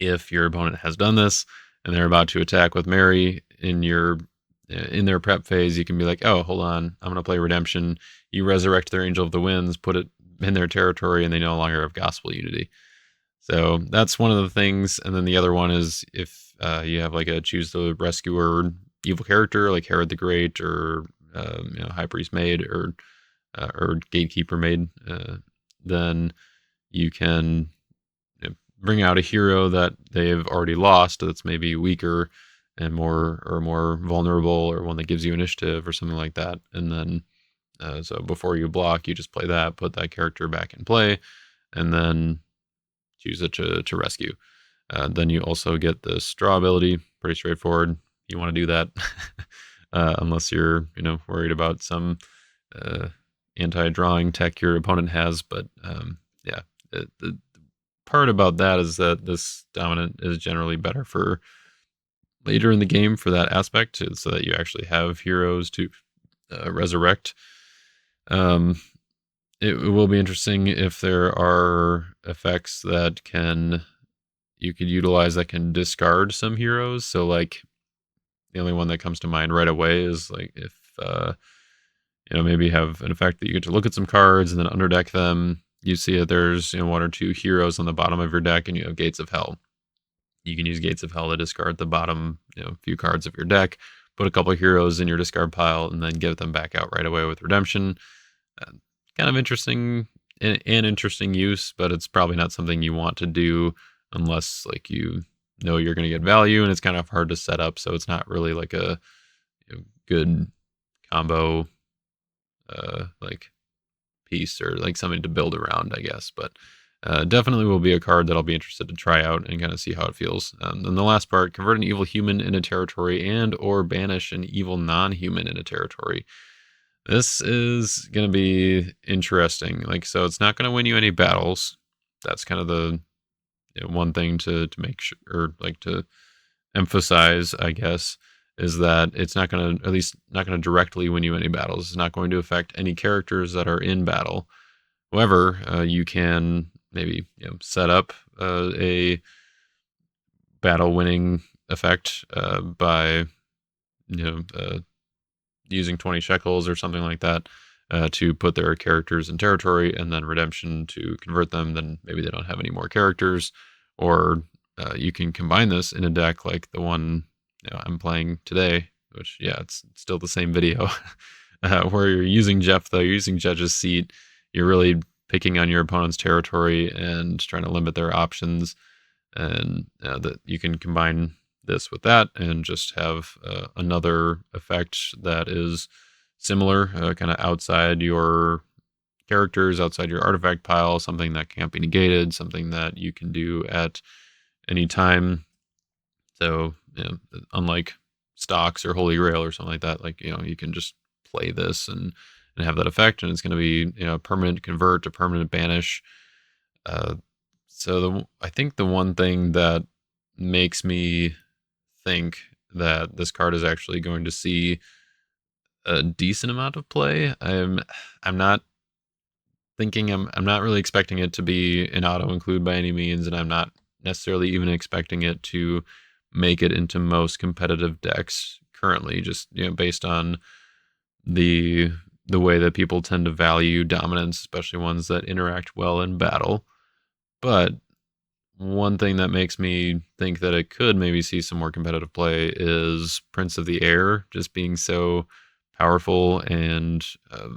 If your opponent has done this and they're about to attack with Mary in their prep phase, you can be like, oh, hold on, I'm going to play Redemption. You resurrect their Angel of the Winds, put it in their territory, and they no longer have Gospel Unity. So that's one of the things. And then the other one is if you have like a choose the rescuer evil character like Herod the Great or High Priest Maid or Gatekeeper Maid, then you can bring out a hero that they've already lost that's maybe weaker and more vulnerable, or one that gives you initiative or something like that. And then so before you block, you just play that, put that character back in play, and then choose it to rescue. Then you also get the straw ability. Pretty straightforward. You want to do that unless you're worried about some anti-drawing tech your opponent has. But the part about that is that this dominant is generally better for later in the game for that aspect, so that you actually have heroes to resurrect. It will be interesting if there are effects that you could utilize that can discard some heroes. So like the only one that comes to mind right away is like if maybe have an effect that you get to look at some cards and then underdeck them. You see that there's one or two heroes on the bottom of your deck, and you have Gates of Hell. You can use Gates of Hell to discard the bottom few cards of your deck, put a couple of heroes in your discard pile, and then get them back out right away with Redemption. Kind of interesting, an interesting use, but it's probably not something you want to do unless like you're going to get value, and it's kind of hard to set up, so it's not really like a good combo like piece or like something to build around, I guess. But definitely will be a card that I'll be interested to try out and kind of see how it feels. And the last part, convert an evil human in a territory and or banish an evil non-human in a territory. This is going to be interesting. Like, so it's not going to win you any battles. That's kind of the one thing to make sure, or like to emphasize, I guess, is that it's not going to, at least not going to directly win you any battles. It's not going to affect any characters that are in battle. However, you can maybe set up a battle winning effect by using 20 shekels or something like that to put their characters in territory, and then Redemption to convert them. Then maybe they don't have any more characters, or you can combine this in a deck like the one I'm playing today, which it's still the same video where you're using Jeff, though you're using Judge's Seat. You're really picking on your opponent's territory and trying to limit their options, and that you can combine this with that and just have another effect that is similar, kind of outside your characters, outside your artifact pile, something that can't be negated, something that you can do at any time. So unlike Stocks or Holy Grail or something like that, like you can just play this and have that effect, and it's going to be permanent convert to permanent banish. So I think the one thing that makes me think that this card is actually going to see a decent amount of play. I'm not thinking I'm not really expecting it to be an auto include by any means, and I'm not necessarily even expecting it to make it into most competitive decks currently, just based on the way that people tend to value dominance, especially ones that interact well in battle. But one thing that makes me think that it could maybe see some more competitive play is Prince of the Air just being so powerful and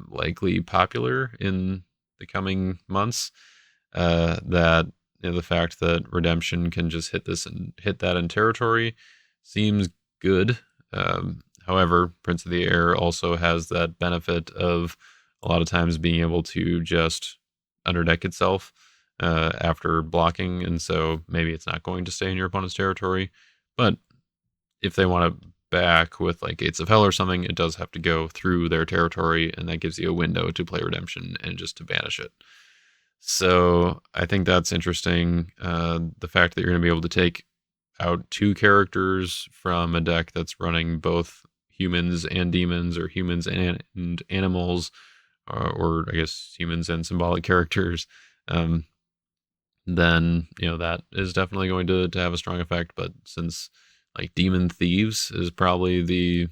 likely popular in the coming months. That the fact that Redemption can just hit this and hit that in territory seems good. However, Prince of the Air also has that benefit of a lot of times being able to just underdeck itself after blocking, and so maybe it's not going to stay in your opponent's territory. But if they want to back with like Gates of Hell or something, it does have to go through their territory, and that gives you a window to play Redemption and just to banish it. So I think that's interesting. The fact that you're going to be able to take out 2 characters from a deck that's running both humans and demons, or humans and animals, or I guess humans and symbolic characters, then that is definitely going to have a strong effect. But since like Demon Thieves is probably the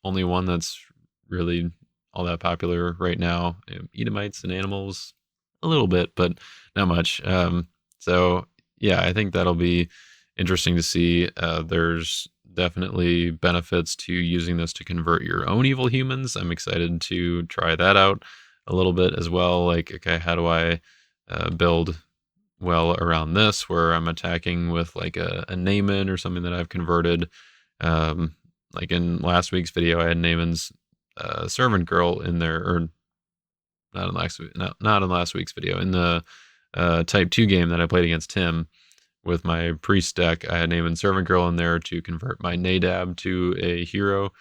only one that's really all that popular right now, Edomites and animals a little bit, but not much. So yeah, I think that'll be interesting to see. There's definitely benefits to using this to convert your own evil humans. I'm excited to try that out a little bit as well. Like, okay, how do I build well around this, where I'm attacking with like a Naaman or something that I've converted. Like in last week's video, I had Naaman's servant girl in there, or not in last week's video. In the Type 2 game that I played against Tim with my priest deck, I had Naaman's servant girl in there to convert my Nadab to a hero,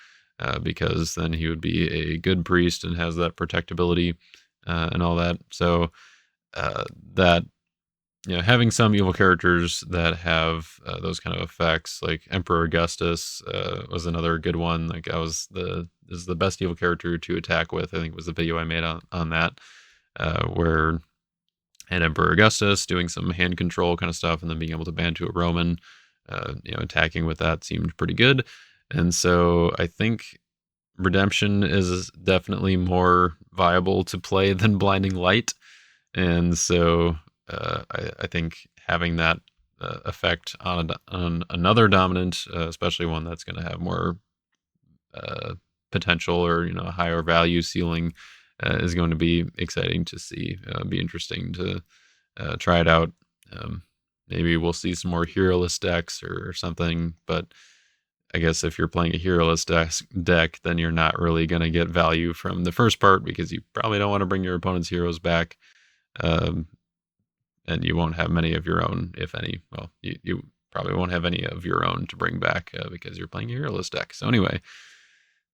because then he would be a good priest and has that protectability and all that. So that having some evil characters that have those kind of effects, like Emperor Augustus was another good one. Like is the best evil character to attack with. I think it was the video I made on that, where I had Emperor Augustus doing some hand control kind of stuff, and then being able to ban to a Roman, attacking with that seemed pretty good. And so I think Redemption is definitely more viable to play than Blinding Light. And so I think having that effect on another dominant, especially one that's going to have more potential, or a higher value ceiling, is going to be exciting to see. Be interesting to try it out. Maybe we'll see some more hero-less decks or something, but I guess if you're playing a hero-less deck, then you're not really going to get value from the first part, because you probably don't want to bring your opponent's heroes back. And you won't have many of your own, if any. Well, you probably won't have any of your own to bring back because you're playing a hero-less deck. So anyway,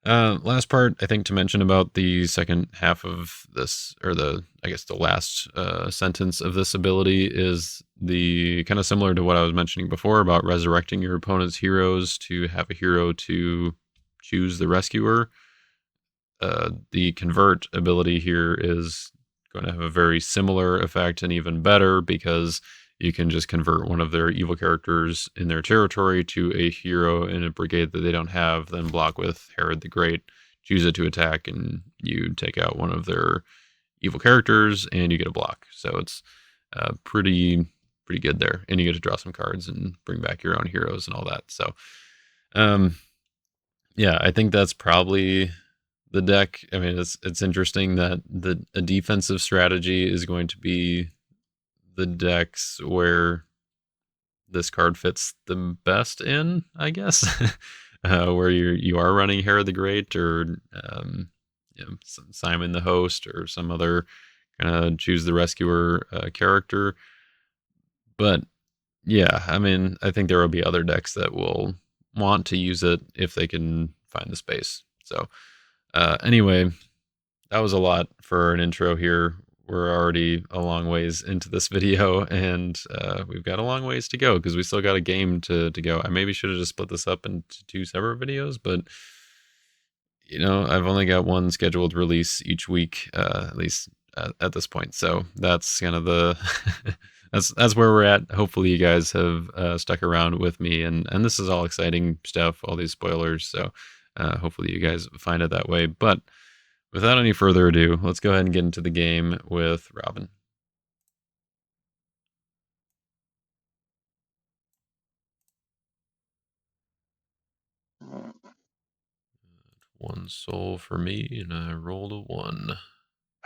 last part I think to mention about the second half of this, or the last sentence of this ability, is the kind of similar to what I was mentioning before about resurrecting your opponent's heroes to have a hero to choose the rescuer. The convert ability here is going to have a very similar effect, and even better, because you can just convert one of their evil characters in their territory to a hero in a brigade that they don't have, then block with Herod the Great, choose it to attack, and you take out one of their evil characters and you get a block. So it's pretty good there, and you get to draw some cards and bring back your own heroes and all that. So yeah, I think that's probably the deck. I mean, it's interesting that a defensive strategy is going to be the decks where this card fits the best in, I guess, where you are running Herod the Great, or Simon the Host, or some other kind of choose the rescuer character. But yeah, I mean, I think there will be other decks that will want to use it if they can find the space. So anyway, that was a lot for an intro here. we're already a long ways into this video, and we've got a long ways to go because we still got a game to go. I maybe should have just split this up into 2 separate videos, but I've only got one scheduled release each week, at least at this point. So that's kind of the that's where we're at. Hopefully, you guys have stuck around with me, and this is all exciting stuff, all these spoilers. So hopefully, you guys find it that way. But without any further ado, let's go ahead and get into the game with Robin. One soul for me, and I rolled a 1.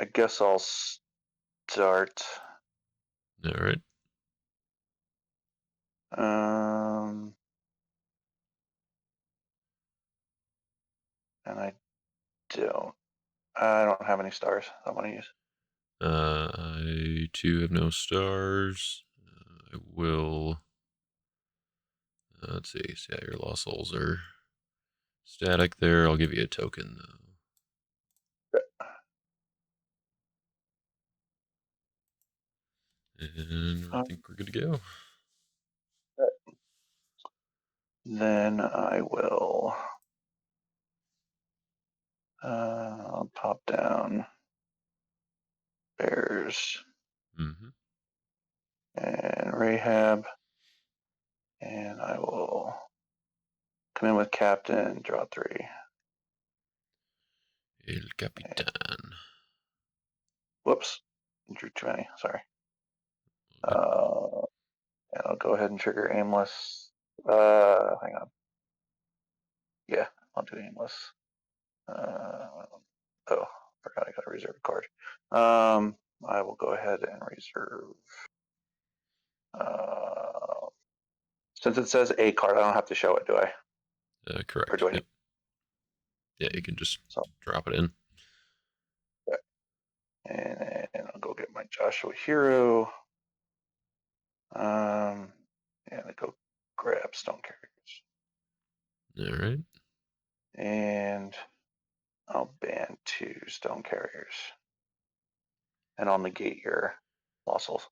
I guess I'll start. All right. And I don't have any stars I want to use. I too have no stars. I will. Let's see. So yeah, your lost souls are static there. I'll give you a token though. And I think we're good to go. Then I will I'll pop down Bears and Rahab, and I will come in with Captain, draw 3. El Capitan. Whoops, drew too many. Sorry. And I'll go ahead and trigger Aimless. Hang on. Yeah, I'll do Aimless. Oh, forgot I got a reserve card. I will go ahead and reserve. Since it says a card, I don't have to show it, do I? Correct. Or do I need? Yeah, you can just drop it in. And I'll go get my Joshua Hero. And I go grab Stone Carriers. All right. And I'll ban 2 Stone Carriers. And I'll negate your fossils.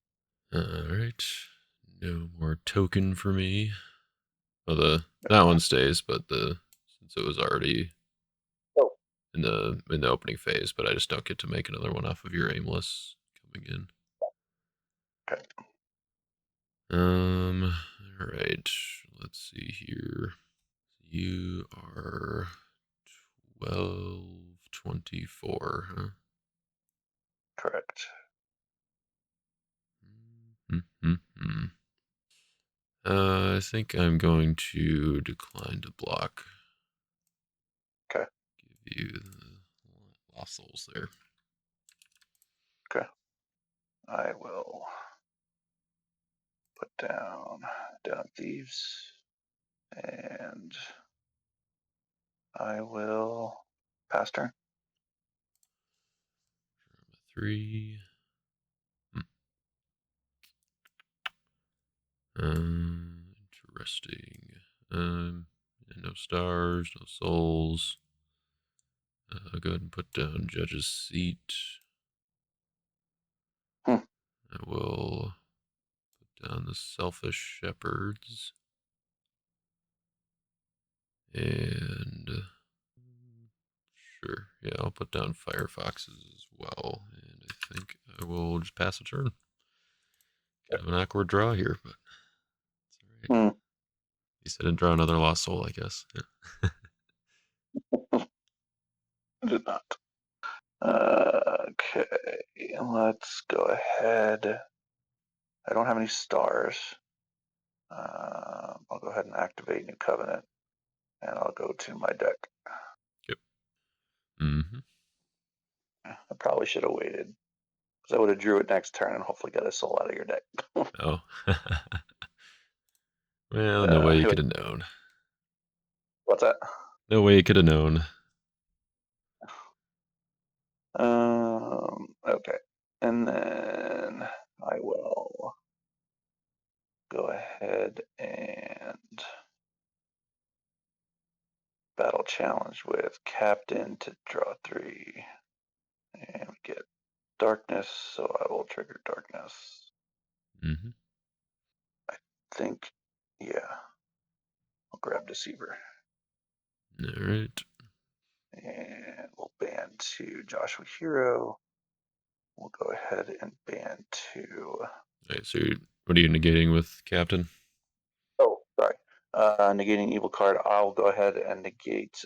All right. No more token for me. Well, that one stays, but since it was already in the opening phase, but I just don't get to make another one off of your Aimless coming in. Okay. All right. Let's see here. You are 1224, huh? Correct. I think I'm going to decline to block. Okay. Give you the lost souls there. Okay. I will put down Thieves, and I will pass turn. 3. Interesting. No stars, no souls. I'll go ahead and put down Judge's Seat. I will put down the Selfish Shepherds. And sure, yeah, I'll put down Firefoxes as well. And I think I will just pass a turn. Kind of an awkward draw here, but it's all right. At least I didn't draw another Lost Soul, I guess. Yeah. I did not. Okay, let's go ahead. I don't have any stars. I'll go ahead and activate New Covenant, and I'll go to my deck. Yep. I probably should have waited, because I would have drew it next turn and hopefully got a soul out of your deck. Oh. Well, no way you could have known. What's that? No way you could have known. Okay. And then I will go ahead and battle challenge with Captain to draw 3. And we get darkness, so I will trigger darkness. Mm-hmm. I think, yeah. I'll grab Deceiver. All right. And we'll ban to Joshua Hero. We'll go ahead and ban to. All right. So, what are you negating with Captain? Oh, sorry. Negating evil card. I'll go ahead and negate.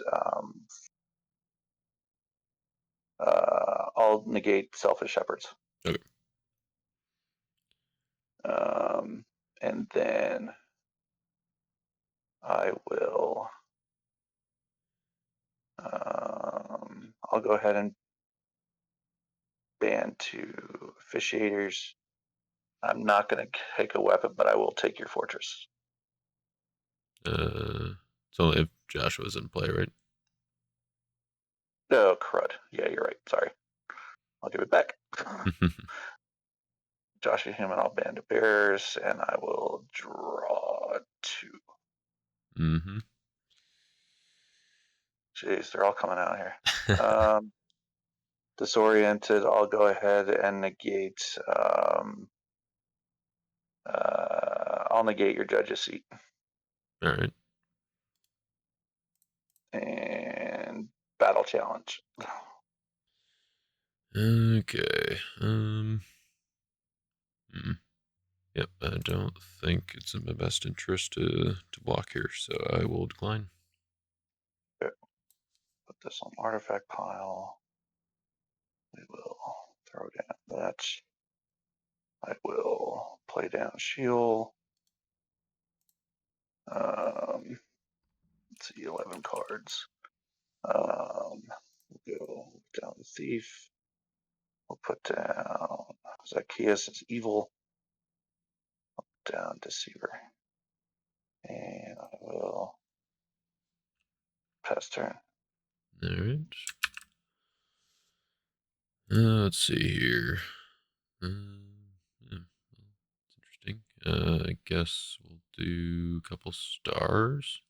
I'll negate Selfish Shepherds. Okay. And then I will. I'll go ahead and ban to officiators. I'm not going to take a weapon, but I will take your fortress. It's only if Joshua's in play, right? Oh, crud. Yeah, you're right. Sorry. I'll give it back. Joshua Human, I'll ban to bears, and I will draw 2. Mm-hmm. Jeez, they're all coming out here. Disoriented, I'll go ahead and negate. I'll negate your judge's seat. All right. And battle challenge. Okay. Yep. I don't think it's in my best interest to block here, so I will decline. Okay. Put this on artifact pile. We will throw down that. I will play down shield. Let's see, 11 cards. We'll go down the thief. We'll put down Zacchaeus as evil. Down deceiver. And I will pass turn. All right. Let's see here. Yeah, it's interesting. I guess we'll do a couple stars.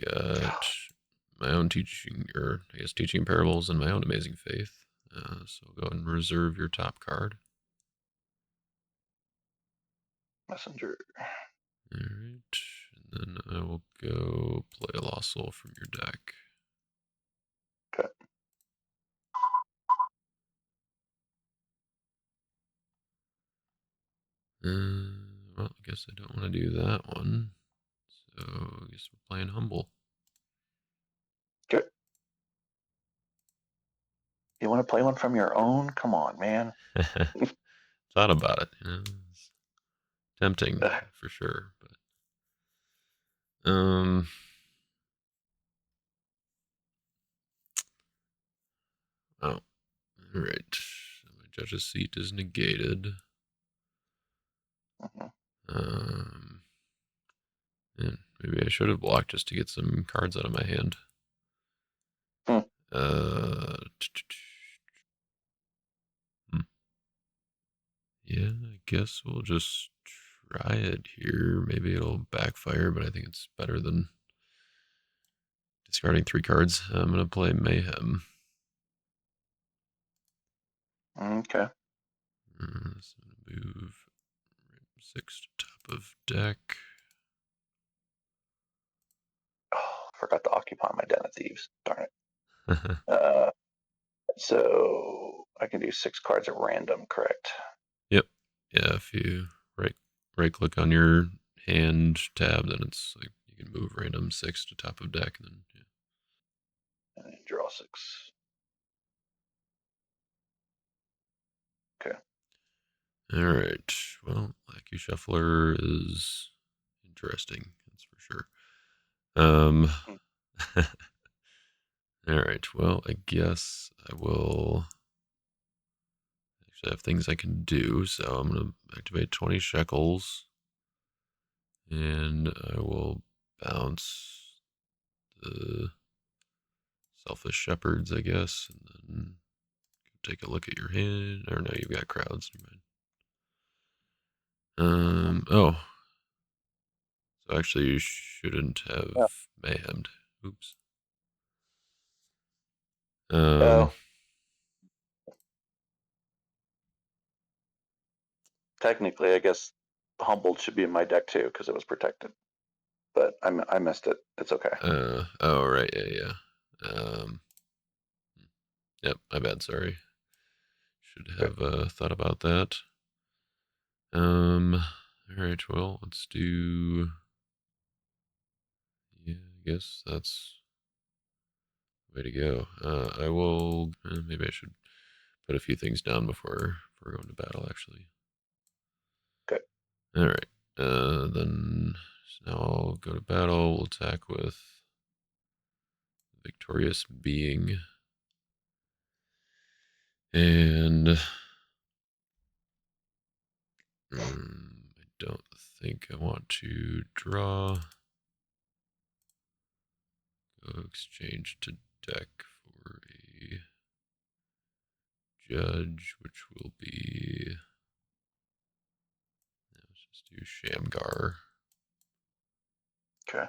Got my own teaching, or I guess teaching parables and my own amazing faith. So go ahead and reserve your top card. Messenger. All right, and then I will go play a Lost Soul from your deck. Okay. Well, I guess I don't want to do that one. So I guess we're playing Humble. Good. You want to play one from your own? Come on, man. Thought about it. It's tempting for sure, but oh, all right. So my judge's seat is negated. Um, and maybe I should have blocked just to get some cards out of my hand. Hmm. Yeah, I guess we'll just try it here. Maybe it'll backfire, but I think it's better than discarding 3 cards. I'm going to play Mayhem. Okay. So I'm going to move 6 to top of deck. Oh, forgot to occupy my den of thieves. Darn it. So I can do 6 cards at random, correct? Yep. Yeah, if you right click on your hand tab, then it's like you can move random 6 to top of deck, and then yeah. And then draw 6. Okay. All right. Well, Lackey Shuffler is interesting. That's for sure. Hmm. All right. Well, I guess I will actually have things I can do. So I'm going to activate 20 shekels, and I will bounce the Selfish Shepherds, I guess, and then take a look at your hand. Or no, you've got crowds. Never mind. Oh, so actually, you shouldn't have Yeah. mayhemed. Oops. Oh, technically, I guess Humbled should be in my deck too because it was protected. But I missed it. It's okay. Oh, right, yeah. Yep, my bad, sorry. Should have thought about that. Alright, well, let's do... Yeah, I guess that's the way to go. I will... maybe I should put a few things down before going to battle, actually. Okay. Alright, then so now I'll go to battle. We'll attack with Victorious Being. And... I don't think I want to draw. Go exchange to deck for a judge, which will be... Let's just do Shamgar. Okay.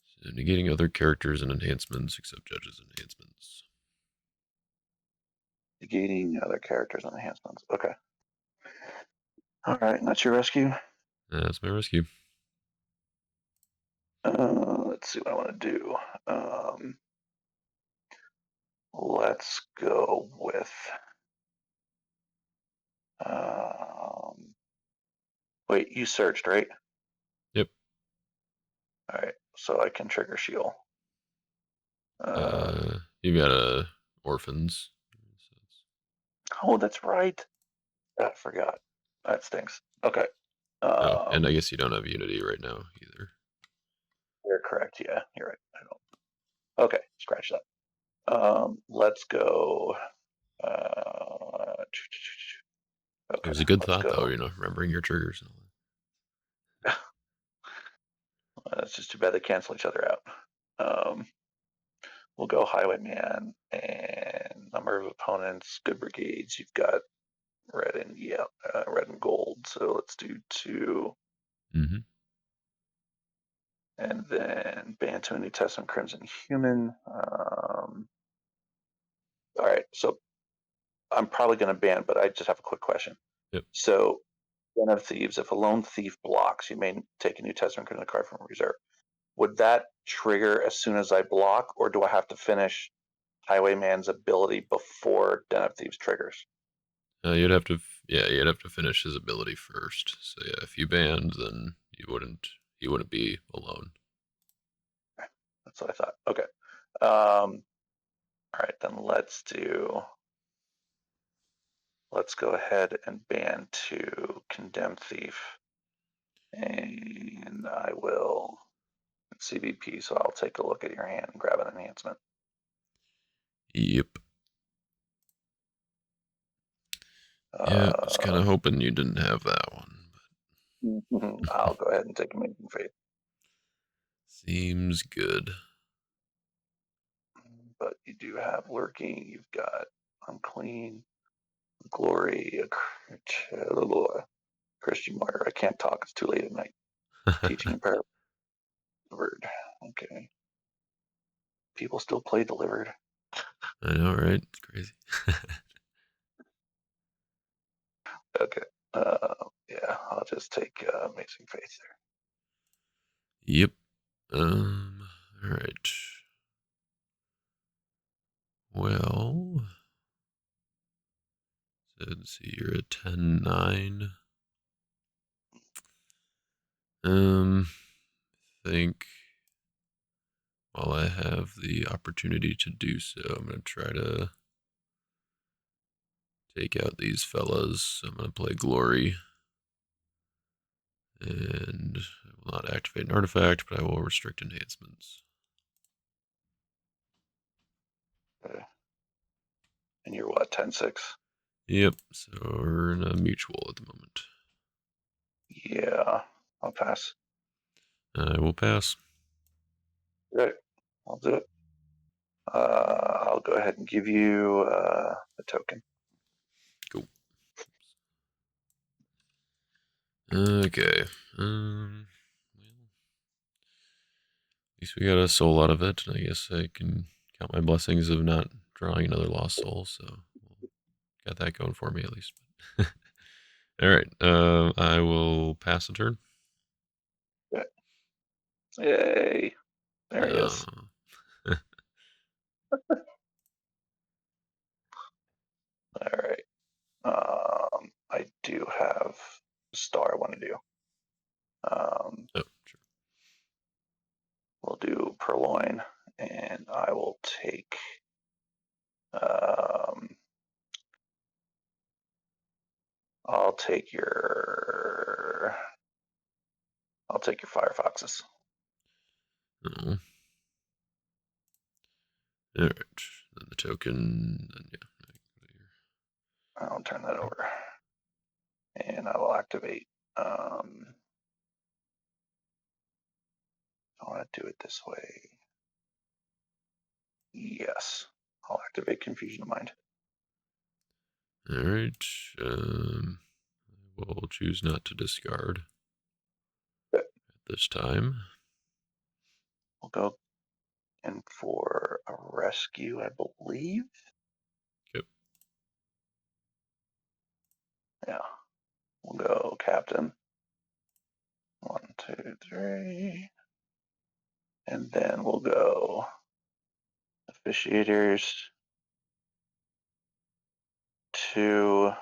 So negating other characters and enhancements except judges enhancements. Negating other characters and enhancements. Okay. All right, that's your rescue. That's my rescue. Let's see what I want to do. Let's go with. Wait, you searched, right? Yep. All right, so I can trigger shield. You've got orphans. Oh, that's right. I forgot. That stinks. Okay. Oh, and I guess you don't have Unity right now either. You're correct. Yeah, you're right. I don't. Okay, scratch that. Let's go. It Okay, was a good let's thought, though, go. remembering your triggers and all It's just too bad they cancel each other out. We'll go Highwayman and number of opponents, good brigades. You've got red and red and gold. So let's do 2. that. Mm-hmm. And then Bantu and New Testament Crimson Human. All right, so I'm probably going to ban, but I just have a quick question. Yep. So, Den of Thieves, if a lone thief blocks, you may take a New Testament Crimson card from reserve. Would that trigger as soon as I block, or do I have to finish Highwayman's ability before Den of Thieves triggers? You'd have to finish his ability first. So yeah, if you banned, then he wouldn't be alone. That's what I thought. Okay. All right, then let's go ahead and ban 2 Condemn Thief. And I will CVP, so I'll take a look at your hand and grab an enhancement. Yep. Yeah, I was kind of hoping you didn't have that one. But I'll go ahead and take Amazing Faith. Seems good. But you do have Lurking, you've got Unclean, Glory, Christian Martyr. I can't talk, it's too late at night. Teaching Imperative. Delivered. Okay. People still play Delivered. I know, right? It's crazy. Okay. Yeah, I'll just take Amazing Faith there. Yep. All right. Well, so let's see, you're at 10-9. I think while I have the opportunity to do so, I'm going to try to take out these fellas. I'm going to play Glory. And I will not activate an artifact, but I will restrict enhancements. Okay. And you're what, 10-6? Yep, so we're in a mutual at the moment. Yeah, I'll pass. I will pass. Good. I'll do it. I'll go ahead and give you a token. Cool. Okay. At least we got a soul out of it, and I guess I can count my blessings of not drawing another lost soul, so we'll got that going for me at least. All right. I will pass a turn. Okay. Yay! There he is. All right. I do have a star I want to do. Oh, sure. We'll do Purloin, and I will take. I'll take your. I'll take your Firefoxes. Oh. All right. Then the token. Then, yeah. I'll turn that over, and I will activate. I want to do it this way. Yes, I'll activate Confusion of Mind. All right. We'll choose not to discard Good. at this time. We'll go in for a rescue, I believe. Yep. Yeah. We'll go Captain. 1, 2, 3. And then we'll go Officiators. 2.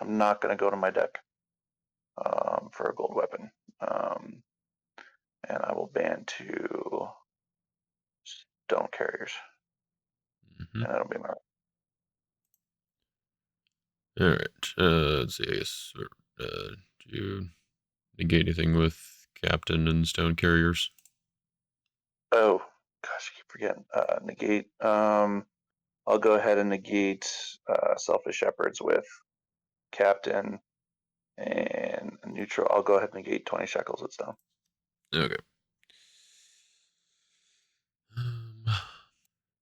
I'm not going to go to my deck for a gold weapon. And I will ban 2 Stone Carriers. Mm-hmm. And that'll be my. All right. Let's see. I guess. Do you negate anything with Captain and Stone Carriers? Oh, gosh, I keep forgetting. Negate. I'll go ahead and negate Selfish Shepherds with Captain and neutral. I'll go ahead and negate 20 shekels. It's down. Okay.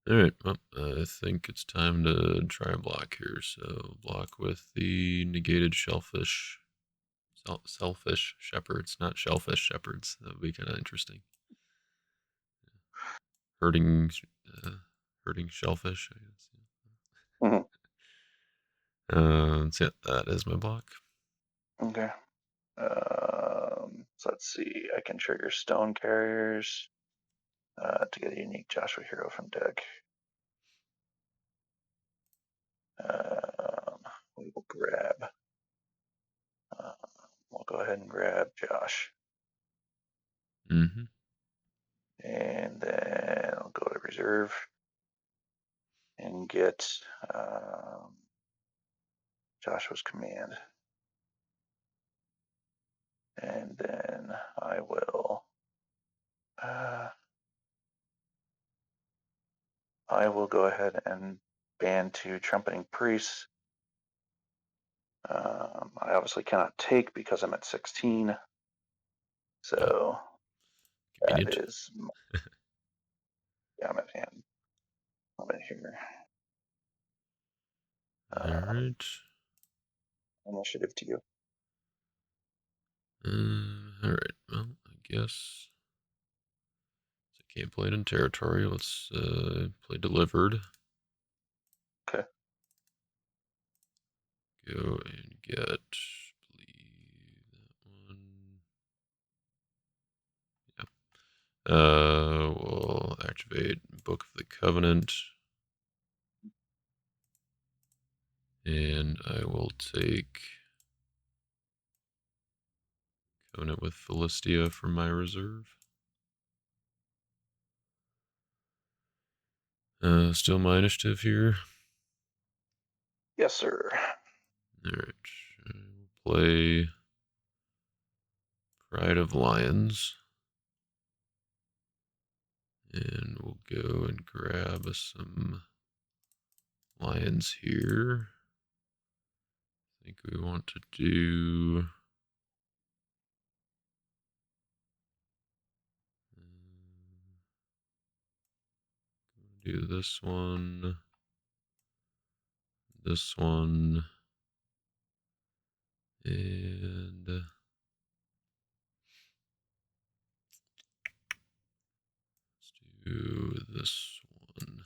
All right. Well, I think it's time to try a block here. So block with the negated shellfish. Selfish shepherds, not shellfish shepherds. That would be kind of interesting. Hurting, hurting shellfish, I guess. So yeah, that is my block. Okay. So let's see. I can trigger Stone Carriers to get a unique Joshua Hero from deck. We will grab. We'll go ahead and grab Josh. Mm-hmm. And then I'll go to reserve and get Joshua's command. And then I will go ahead and ban 2 Trumpeting Priests. I obviously cannot take because I'm at 16. So Convenient. that is, yeah, I'm at hand. I'm in here. All right. Initiative to you. All right. Well, I guess I can't play it in territory. Let's play delivered. Okay. Go and get, I believe that one. Yep. We'll activate Book of the Covenant. And I will take Covenant with Philistia from my reserve. Still my initiative here. Yes, sir. All right. We'll play Pride of Lions. And we'll go and grab some lions here. I think we want to do this one, and let's do this one.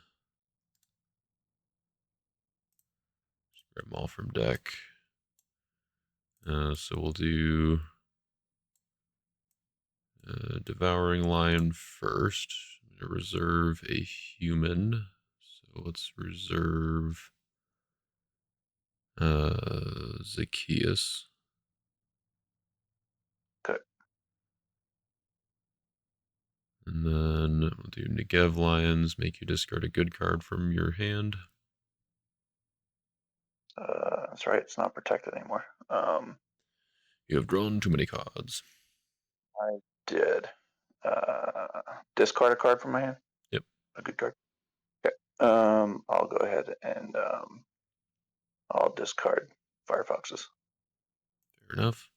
Just grab them all from deck. So we'll do Devouring Lion first. I'm going to reserve a human. So let's reserve Zacchaeus. Okay. And then we'll do Negev Lions, make you discard a good card from your hand. That's right, it's not protected anymore. You have drawn too many cards. I did. Discard a card from my hand? Yep. A good card? Okay. I'll go ahead and I'll discard Firefoxes. Fair enough.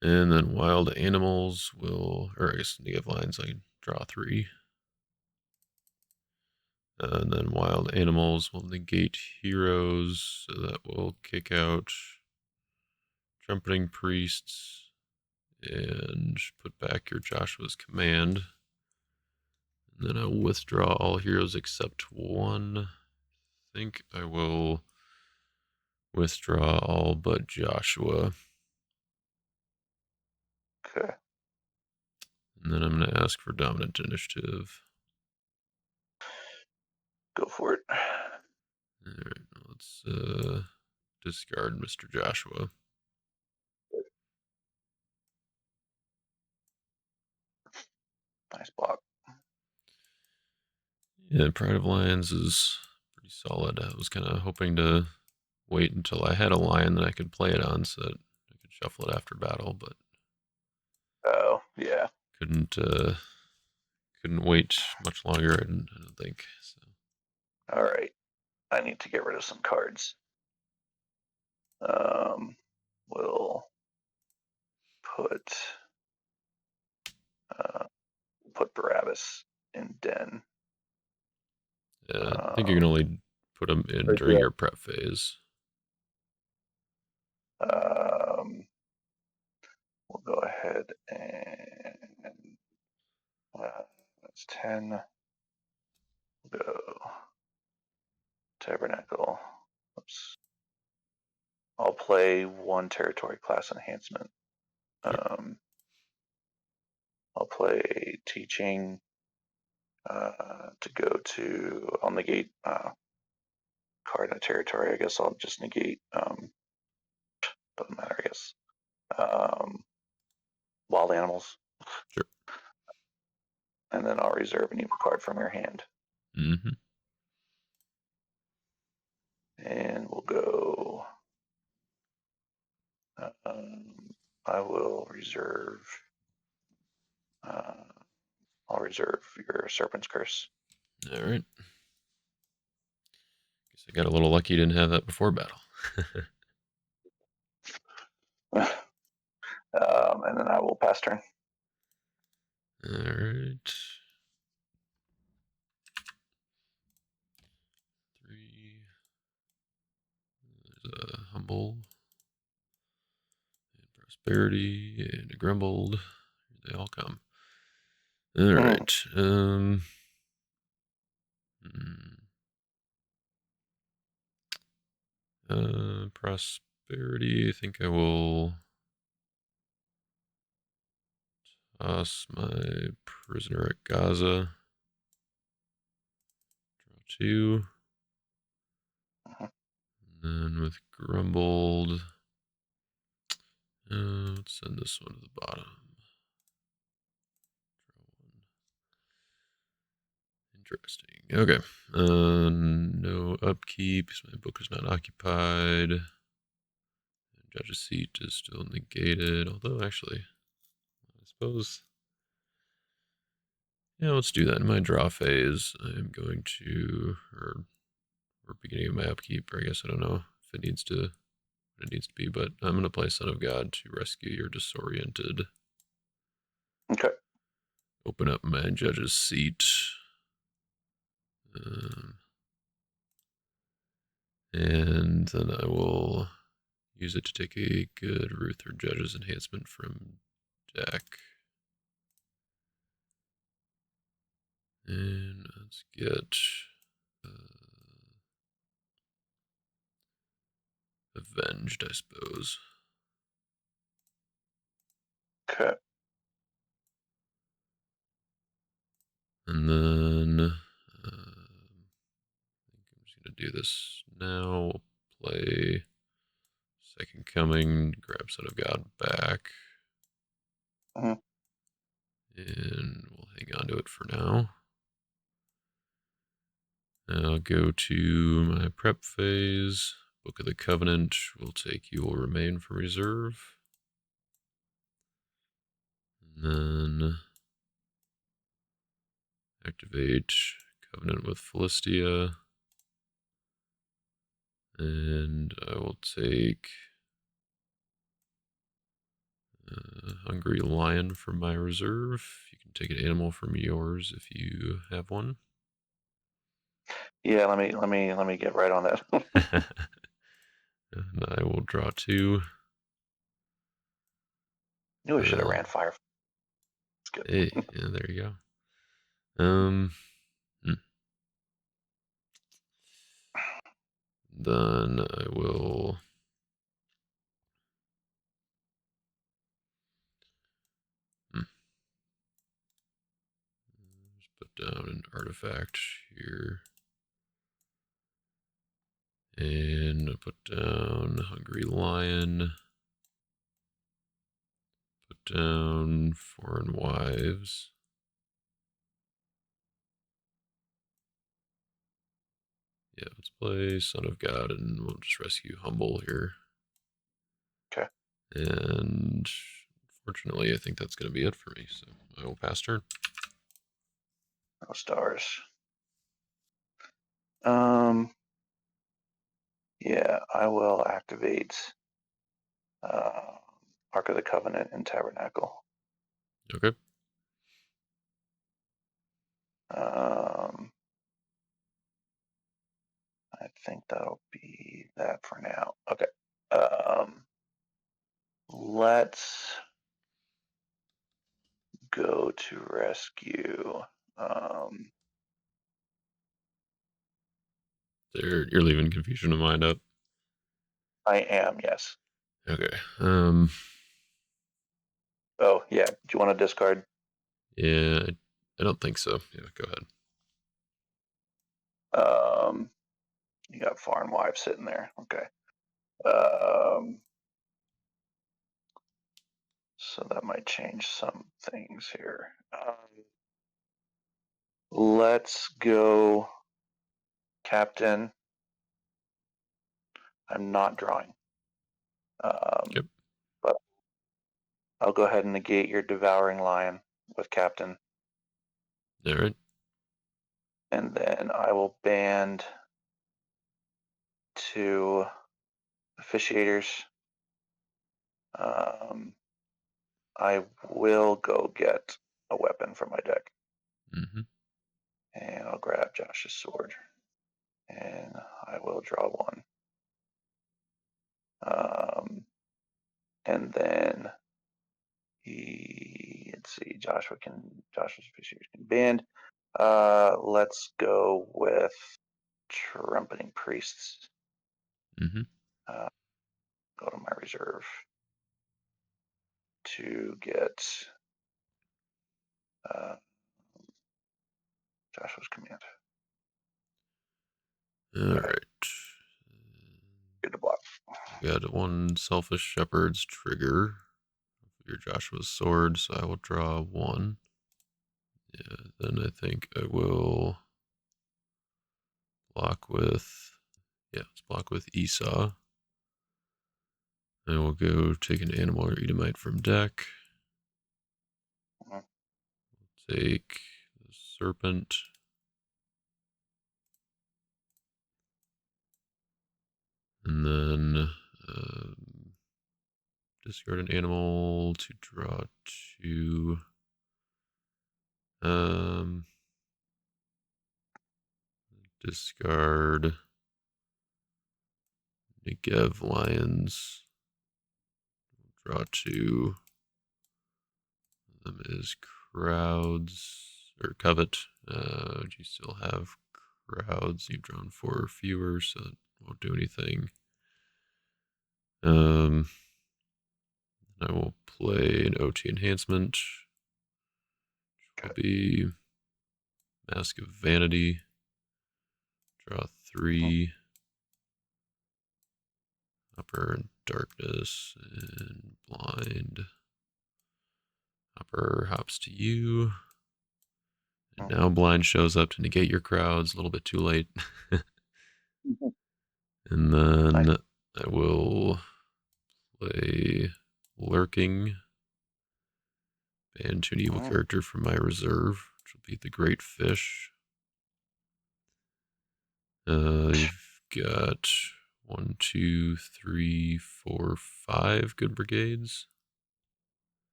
And then Wild Animals will, or I guess Negev Lions, I can draw 3. And then Wild Animals will negate heroes, so that will kick out Trumpeting Priests and put back your Joshua's Command. And then I'll withdraw all heroes except 1. I think I will withdraw all but Joshua. Okay. And then I'm going to ask for Dominant Initiative. Go for it. All right, let's discard Mr. Joshua. Nice block. Yeah, Pride of Lions is pretty solid. I was kind of hoping to wait until I had a lion that I could play it on so that I could shuffle it after battle, but Oh, yeah. couldn't wait much longer, I don't think. So. All right. I need to get rid of some cards. We'll put Barabbas in Den. I think you can only put them in during your prep phase. We'll go ahead and that's 10. We'll go Tabernacle. Oops. I'll play 1 territory class enhancement. I'll play Teaching to go to. I'll negate card in a territory. I guess I'll just negate. Doesn't matter, I guess. Wild Animals. Sure. And then I'll reserve an evil card from your hand. Mm-hmm. And we'll go. I will reserve. I'll reserve your Serpent's Curse. All right. Guess I got a little lucky. Didn't have that before battle. And then I will pass turn. All right. 3. There's a Humble and Prosperity and a Grumbled. Here they all come. All right. Prosperity. I think I will toss my Prisoner at Gaza. Draw 2. And then with Grumbled, let's send this one to the bottom. Interesting. Okay. No upkeep because my book is not occupied. Judge's seat is still negated. Although, actually, I suppose. Yeah, let's do that. In my draw phase, I'm going to, or beginning of my upkeep, or I guess I don't know if it needs to, what it needs to be, but I'm going to play Son of God to rescue your disoriented. Okay. Open up my Judge's seat. And then I will use it to take a good Ruth or Judge's enhancement from deck. And let's get avenged, I suppose. Okay. And then I think I'm just going to do this now. We'll play Second Coming, grab Son of God back. Mm-hmm. And we'll hang on to it for now. I'll go to my prep phase. Book of the Covenant will take You Will Remain for reserve. And then activate Covenant with Philistia. And I will take Hungry Lion from my reserve. You can take an animal from yours if you have one. Yeah, let me get right on that. And I will draw 2. Knew I should have ran fire. It's good. Hey, yeah, there you go. Then I will just put down an artifact here. And put down Hungry Lion. Put down Foreign Wives. Yeah, let's play Son of God and we'll just rescue Humble here. Okay. And fortunately, I think that's going to be it for me. So I will pass turn. No stars. Yeah, I will activate Ark of the Covenant and Tabernacle. Okay. I think that'll be that for now. Okay. Let's go to rescue. You're leaving Confusion of Mind up. I am, yes. Okay. Oh, yeah. Do you want to discard? Yeah, I don't think so. Yeah, go ahead. You got Foreign Wife sitting there. Okay. So that might change some things here. Let's go Captain. I'm not drawing. Yep. But I'll go ahead and negate your Devouring Lion with Captain. All right. And then I will band 2 officiators. I will go get a weapon from my deck. Mm-hmm. And I'll grab Josh's sword. And I will draw 1. And then let's see, Josh's officiators can band. Let's go with Trumpeting Priests. Mm-hmm. Go to my reserve to get Joshua's command. All right. Good to block. Got 1 Selfish Shepherd's trigger. Your Joshua's sword, so I will draw 1. Yeah, then I think I will block with, let's block with Esau. I will go take an animal or Edomite from deck. Take the Serpent. And then discard an animal to draw 2. Discard Negev Lions. Draw 2. One of them is Crowds or Covet. Do you still have Crowds? You've drawn 4 or fewer, so that won't do anything. I will play an OT enhancement, which will be Mask of Vanity. Draw 3. Upper and Darkness and Blind. Upper hops to you. And now Blind shows up to negate your crowds. A little bit too late. And then I will play Lurking. Ban to an evil character from my reserve, which will be the Great Fish. You've got 1, 2, 3, 4, 5 good brigades.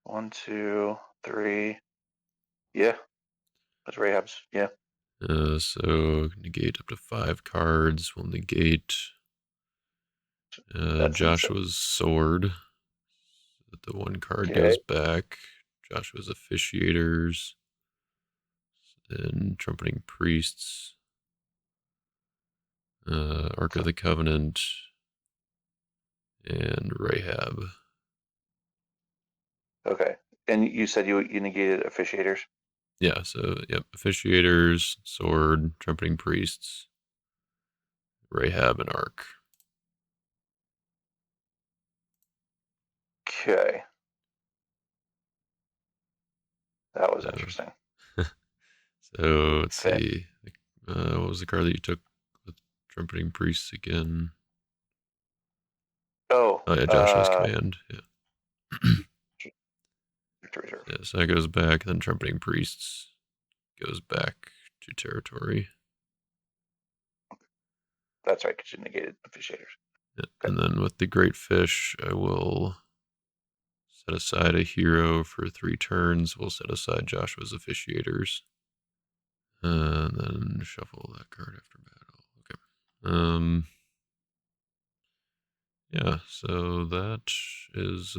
1, 2, 3. Yeah. That's Rahab's. Yeah. So negate up to 5 cards. We'll negate Joshua's sword. The 1 card goes back. Joshua's officiators and trumpeting priests. Ark of the Covenant and Rahab. Okay. And you said you negated officiators? Yeah, so, yep, officiators, sword, trumpeting priests, Rahab, and Ark. Okay. That was interesting. So, let's see. What was the card that you took with trumpeting priests again? Oh, yeah, Joshua's command. Yeah. Reserve. Yeah, so that goes back, then trumpeting priests goes back to territory. That's right, because you negated officiators. Yeah. Okay. And then with the Great Fish, I will set aside a hero for 3 turns. We'll set aside Joshua's officiators. And then shuffle that card after battle. Okay. Yeah, so that is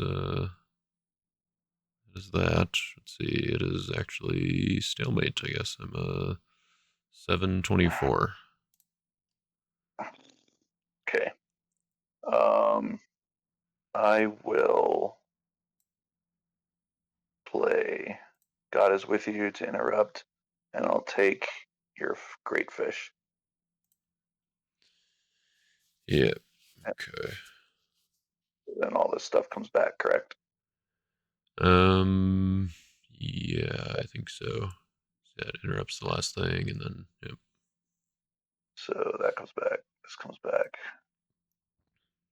that. Let's see, it is actually stalemate, I guess. I'm a 724. Okay. I will play God is with you to interrupt, and I'll take your Great Fish. Yeah. Okay. Then all this stuff comes back, correct? Yeah, I think so. That interrupts the last thing, and then yep. So that comes back. This comes back.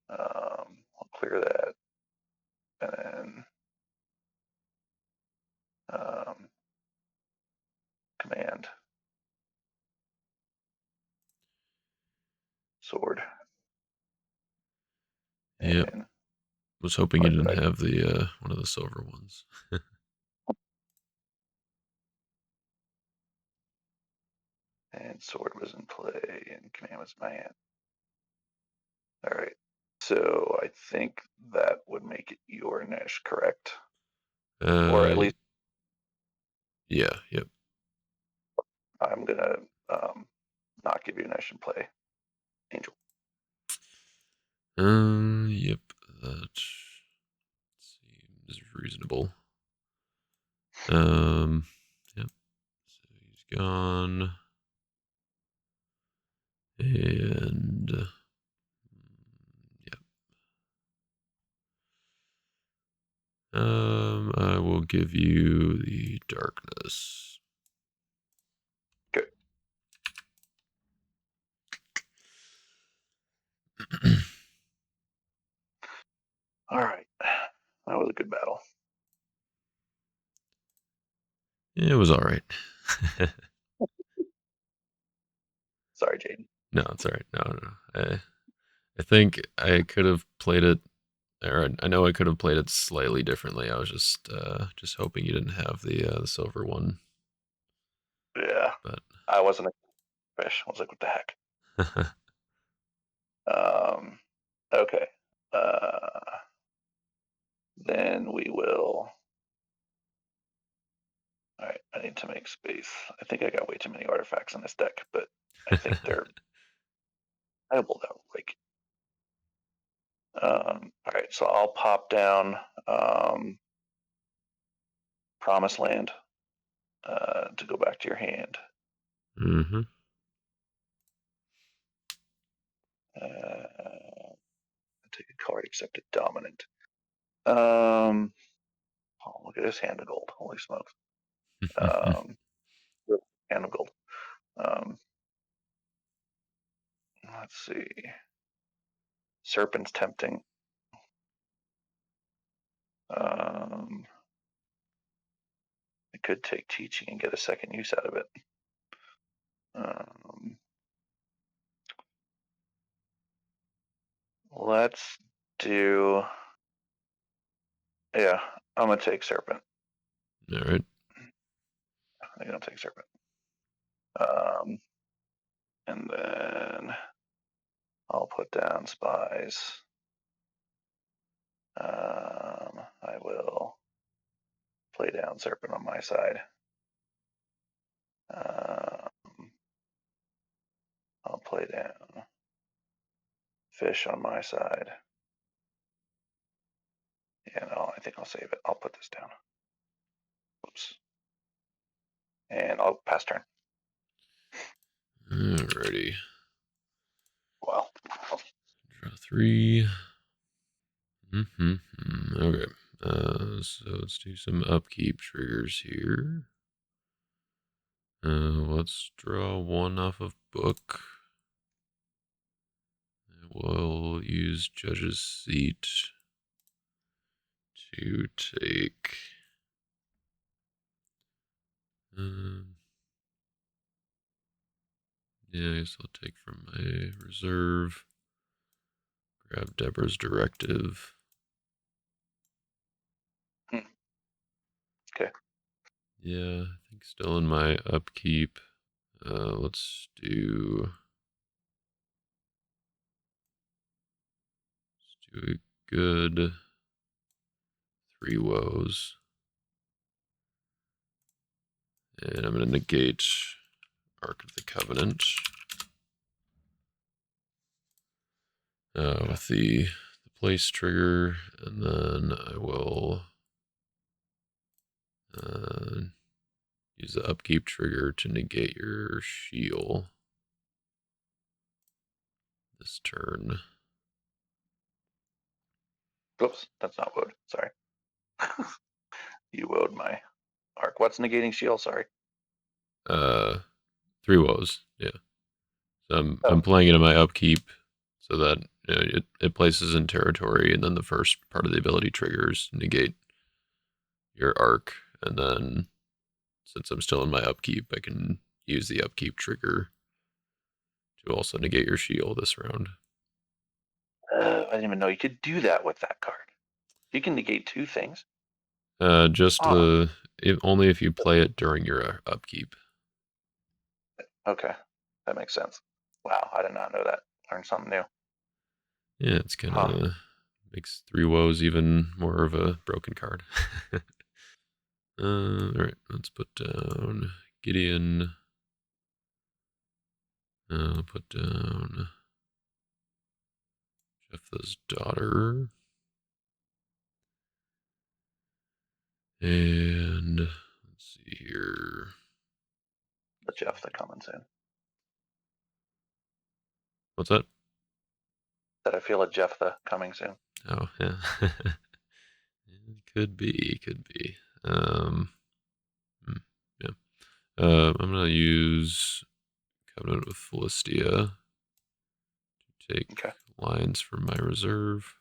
I'll clear that, and then command sword. Yep. And was hoping you didn't have the one of the silver ones. And sword was in play, and command was in my hand. All right. So I think that would make it your niche, correct? Or at least. Yeah. Yep. I'm gonna not give you niche and play Angel. Yep. That seems reasonable. Yep. So he's gone. And yep. I will give you the darkness. Good. All right. That was a good battle. It was all right. Sorry, Jaden. No, it's all right. No. I think I could have played it, or I know I could have played it slightly differently. I was just hoping you didn't have the silver one. Yeah, but I wasn't a fish. I was like, what the heck? Okay. Then we will. All right, I need to make space. I think I got way too many artifacts in this deck, but I think they're. I will outright. All right, so I'll pop down Promised Land to go back to your hand. Mm-hmm. Take a card except a dominant. Oh, look at this hand of gold. Holy smokes. Hand of gold. Let's see. Serpent's tempting. I could take teaching and get a second use out of it. Let's do. Yeah, I'm gonna take serpent. All right. I'm gonna take serpent. And then I'll put down spies. I will play down serpent on my side. I'll play down fish on my side. Yeah, no, I think I'll save it. I'll put this down. Oops. And I'll pass turn. Alrighty. Well, Draw 3. Okay. So let's do some upkeep triggers here. Let's draw 1 off of book. We'll use Judge's Seat to take. Yeah, I guess I'll take from my reserve. Grab Deborah's Directive. Okay. Yeah, I think still in my upkeep. Let's do a good 3 woes. And I'm going to negate Ark of the Covenant. With the place trigger, and then I will use the upkeep trigger to negate your shield this turn. Oops, that's not woed. Sorry. You woed my arc. What's negating shield? Sorry. 3 woes, yeah. So I'm Oh. playing it in my upkeep so that it places in territory, and then the first part of the ability triggers negate your arc, and then since I'm still in my upkeep, I can use the upkeep trigger to also negate your shield this round. I didn't even know you could do that with that card. You can negate 2 things. Just only if you play it during your upkeep. Okay, that makes sense. Wow, I did not know that. Learned something new. Yeah, it's kind of makes 3 woes even more of a broken card. All right, let's put down Gideon. Put down Jephthah's daughter. And let's see here. The Jephthah coming soon. What's that? That I feel a Jephthah coming soon. Oh, yeah. Could be. Yeah. I'm going to use Covenant with Philistia to take lines from my reserve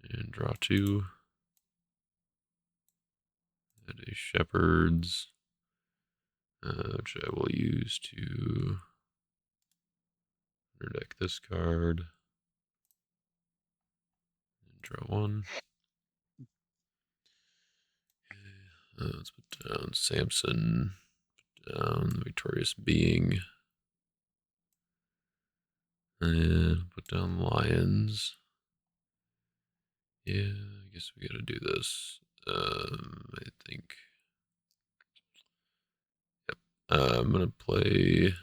and draw 2. Add a Shepherd's, which I will use to underdeck this card and draw 1. Let's put down Samson, put down the Victorious Being, and put down Lions. Yeah, I guess we gotta do this. I think. Yep. I'm gonna play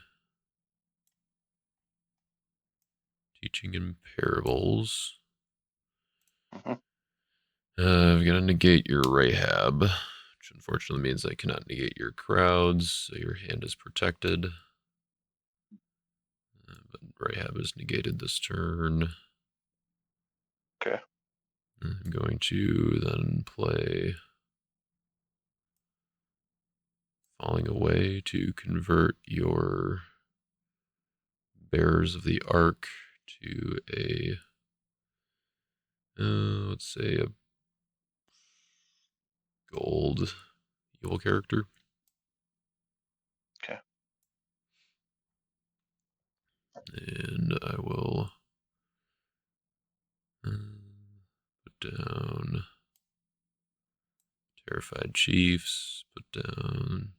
Teaching in parables. Mm-hmm. I've got to negate your Rahab, which unfortunately means I cannot negate your crowds, so your hand is protected. But Rahab is negated this turn. Okay. I'm going to then play Falling Away to convert your Bearers of the Ark to a, let's say, a gold evil character. Okay. And I will put down Terrified Chiefs, put down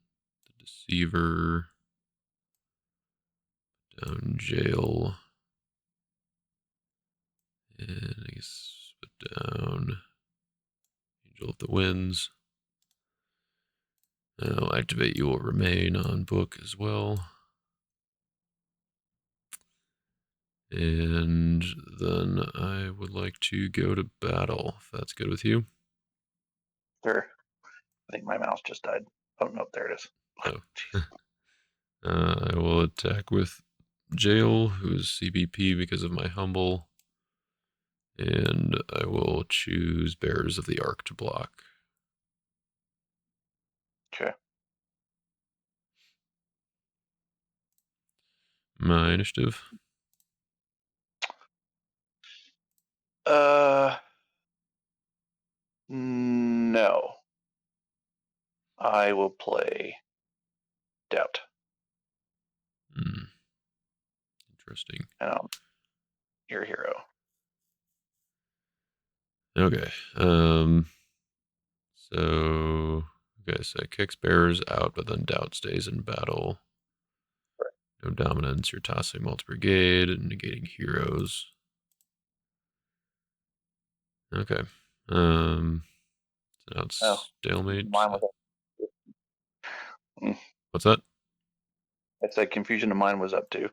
the Deceiver, put down Jail, and I guess put down Angel of the Winds. I'll activate You Will Remain on book as well. And then I would like to go to battle, if that's good with you. Sure. I think my mouse just died. Oh, no, there it is. Oh. I will attack with Jail, who is CBP because of my Humble. And I will choose Bearers of the Ark to block. Okay. My initiative. No. I will play Doubt. Interesting. Your hero. Okay. So it kicks Bearers out, but then Doubt stays in battle. No dominance. You're tossing multi brigade and negating heroes. Okay. So now it's stalemate. Mine was up. What's that? I said confusion of mine was up too.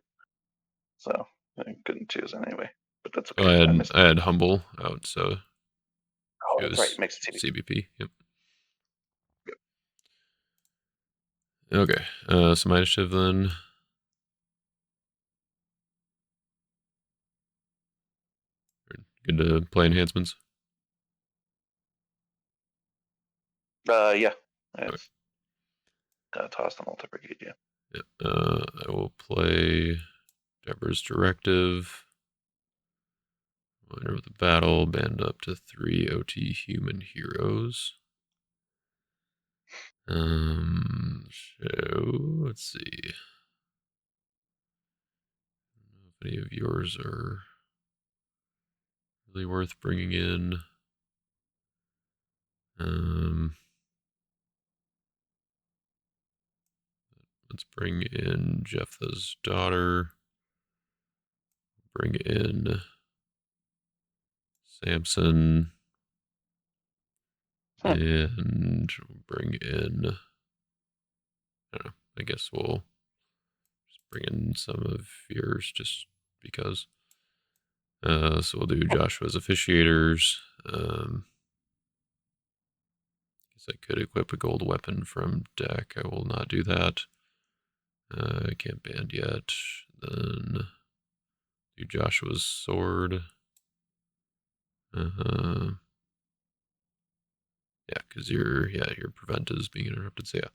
So I couldn't choose anyway. But that's okay. Oh, I had Humble out, so Oh, that's right. It makes it CBP. CBP. Yep. Okay. So my initiative then. Good to play enhancements. Yeah. Okay. It's toss the multi brigade, yeah. Yep. I will play Deborah's Directive. Winner of the battle, band up to 3 OT human heroes. So let's see. I don't know if any of yours are really worth bringing in. Let's bring in Jephthah's daughter. Bring in Samson. And bring in, I don't know, I guess we'll just bring in some of yours just because. So we'll do Joshua's officiators. Guess I could equip a gold weapon from deck. I will not do that. I can't band yet. Then do Joshua's sword. Yeah, because your prevent is being interrupted. So yeah.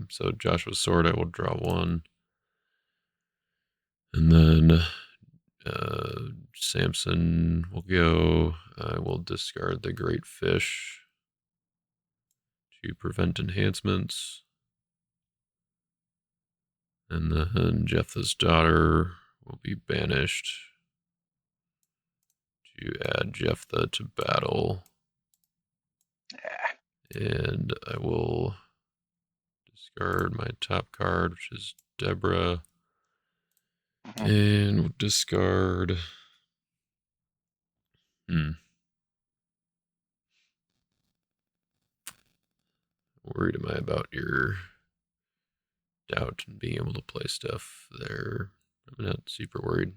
So Joshua's sword, I will draw one. And then Samson will go. I will discard the Great Fish to prevent enhancements. And then Jephthah's daughter will be banished to add Jephthah to battle. And I will discard my top card, which is Deborah. And we'll discard. Worried am I about your Doubt and being able to play stuff there? I'm not super worried.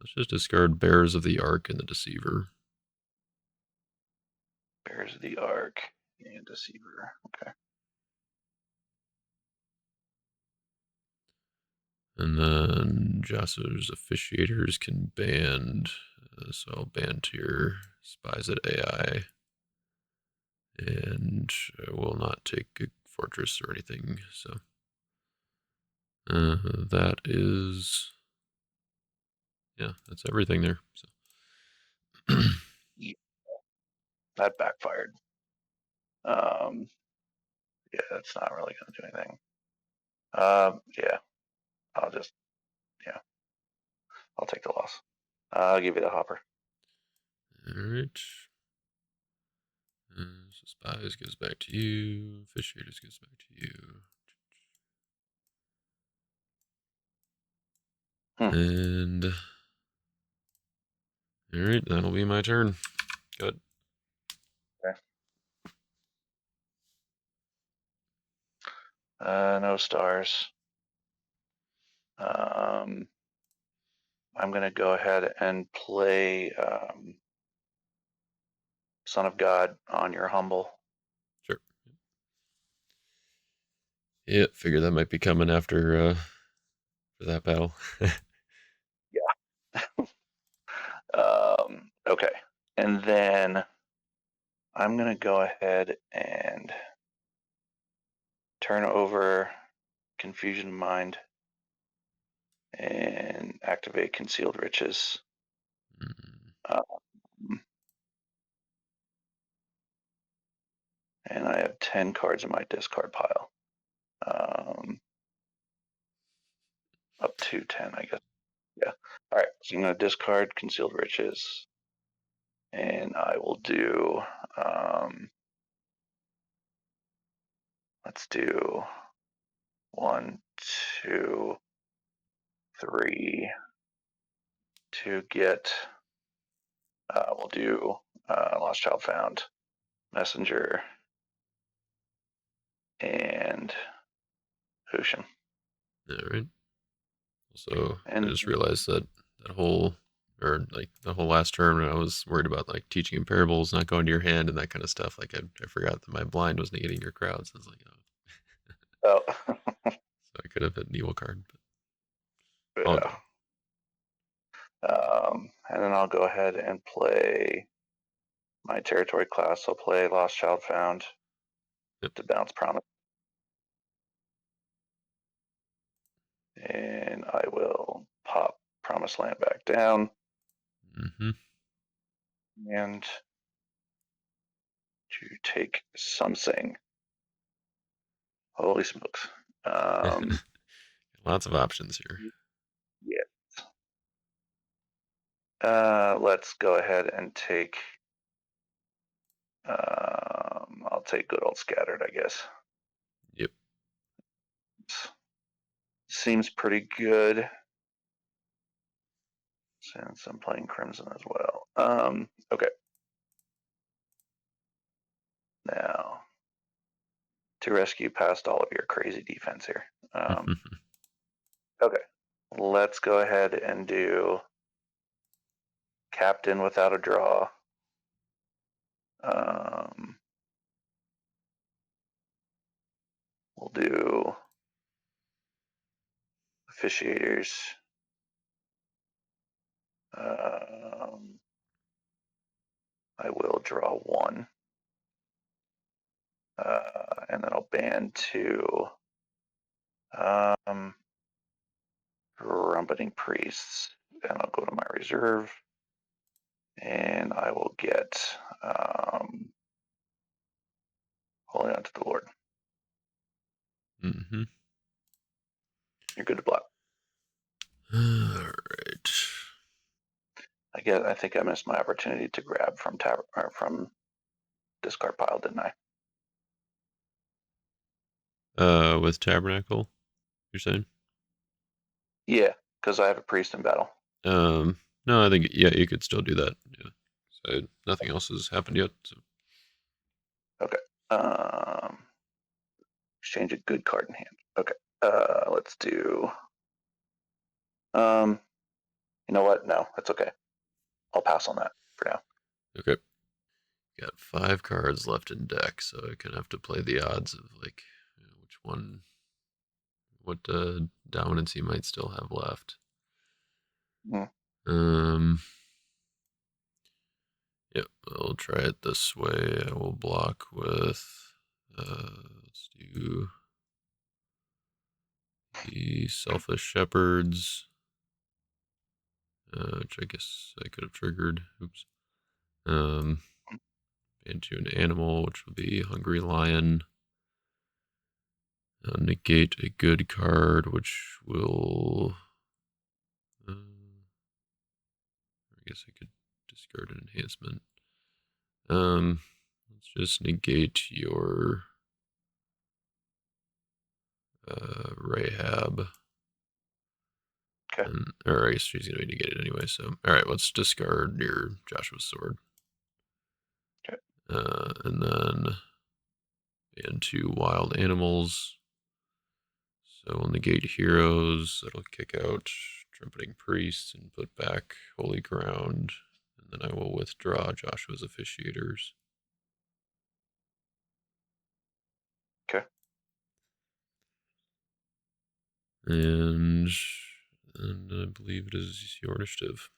Let's just discard Bearers of the Ark and the Deceiver. Bears of the Ark and Deceiver. Okay. And then Josser's Officiators can band. So I'll band to your Spies at AI. And I will not take a Fortress or anything. So that is. Yeah, that's everything there. So. Yeah, that backfired. Yeah, that's not really going to do anything. Yeah, I'll just, yeah, I'll take the loss. I'll give you the hopper. All right. So Spies goes back to you. Officiators goes back to you. And all right, that'll be my turn. Good. Okay. No stars. I'm going to go ahead and play Son of God on your humble. Sure. Yeah, figure that might be coming after for that battle. Yeah. Okay. And then I'm going to go ahead and turn over Confusion Mind and activate Concealed Riches. And I have 10 cards in my discard pile. Up to 10, I guess. Yeah. All right. So I'm going to discard Concealed Riches. And I will do, let's do 1, 2, 3 to get, we'll do Lost Child Found, Messenger, and Hushin. All right. Also, I And just realized that whole, or like the whole last turn, I was worried about like teaching in parables, not going to your hand, and that kind of stuff. Like I forgot that my blind was negating your crowds. I was like, oh, oh, so I could have hit an evil card, but all yeah. good. And then I'll go ahead and play my territory class. I'll play Lost Child Found to bounce Promise. And I will pop Promised Land back down. Mm-hmm. And to take something. Holy smokes. Lots of options here. Yeah. Let's go ahead and take. I'll take good old Scattered, I guess. Yep. Seems pretty good. Since I'm playing Crimson as well. Okay. Now, to rescue past all of your crazy defense here. Okay. Let's go ahead and do Captain without a draw. We'll do Officiators. I will draw one. And then I'll ban two Rumpeting Priests. And I'll go to my reserve. And I will get Holding On to the Lord. Mm-hmm. You're good to block. All right. I think I missed my opportunity to grab from discard pile, didn't I? With Tabernacle, you're saying? Yeah, because I have a priest in battle. No, I think yeah, you could still do that. Yeah. So nothing else has happened yet. So. Okay. Exchange a good card in hand. Okay. Let's do. You know what? No, that's okay. I'll pass on that for now. Okay. Got 5 cards left in deck, so I kind of have to play the odds of like which one, what dominance he might still have left. Mm. Yep, I'll try it this way. I will block with, let's do the Selfish Shepherds, which I guess I could have triggered. Oops. Into an animal, which will be Hungry Lion. Negate a good card, which will. I guess I could discard an enhancement. Let's just negate your Rahab. Okay. Or I guess she's going to be negated anyway. So, all right, let's discard your Joshua's sword. Okay. And then into wild animals. So we'll negate heroes. That'll kick out trumpeting priests and put back holy ground. And then I will withdraw Joshua's officiators. Okay. And I believe it is your initiative.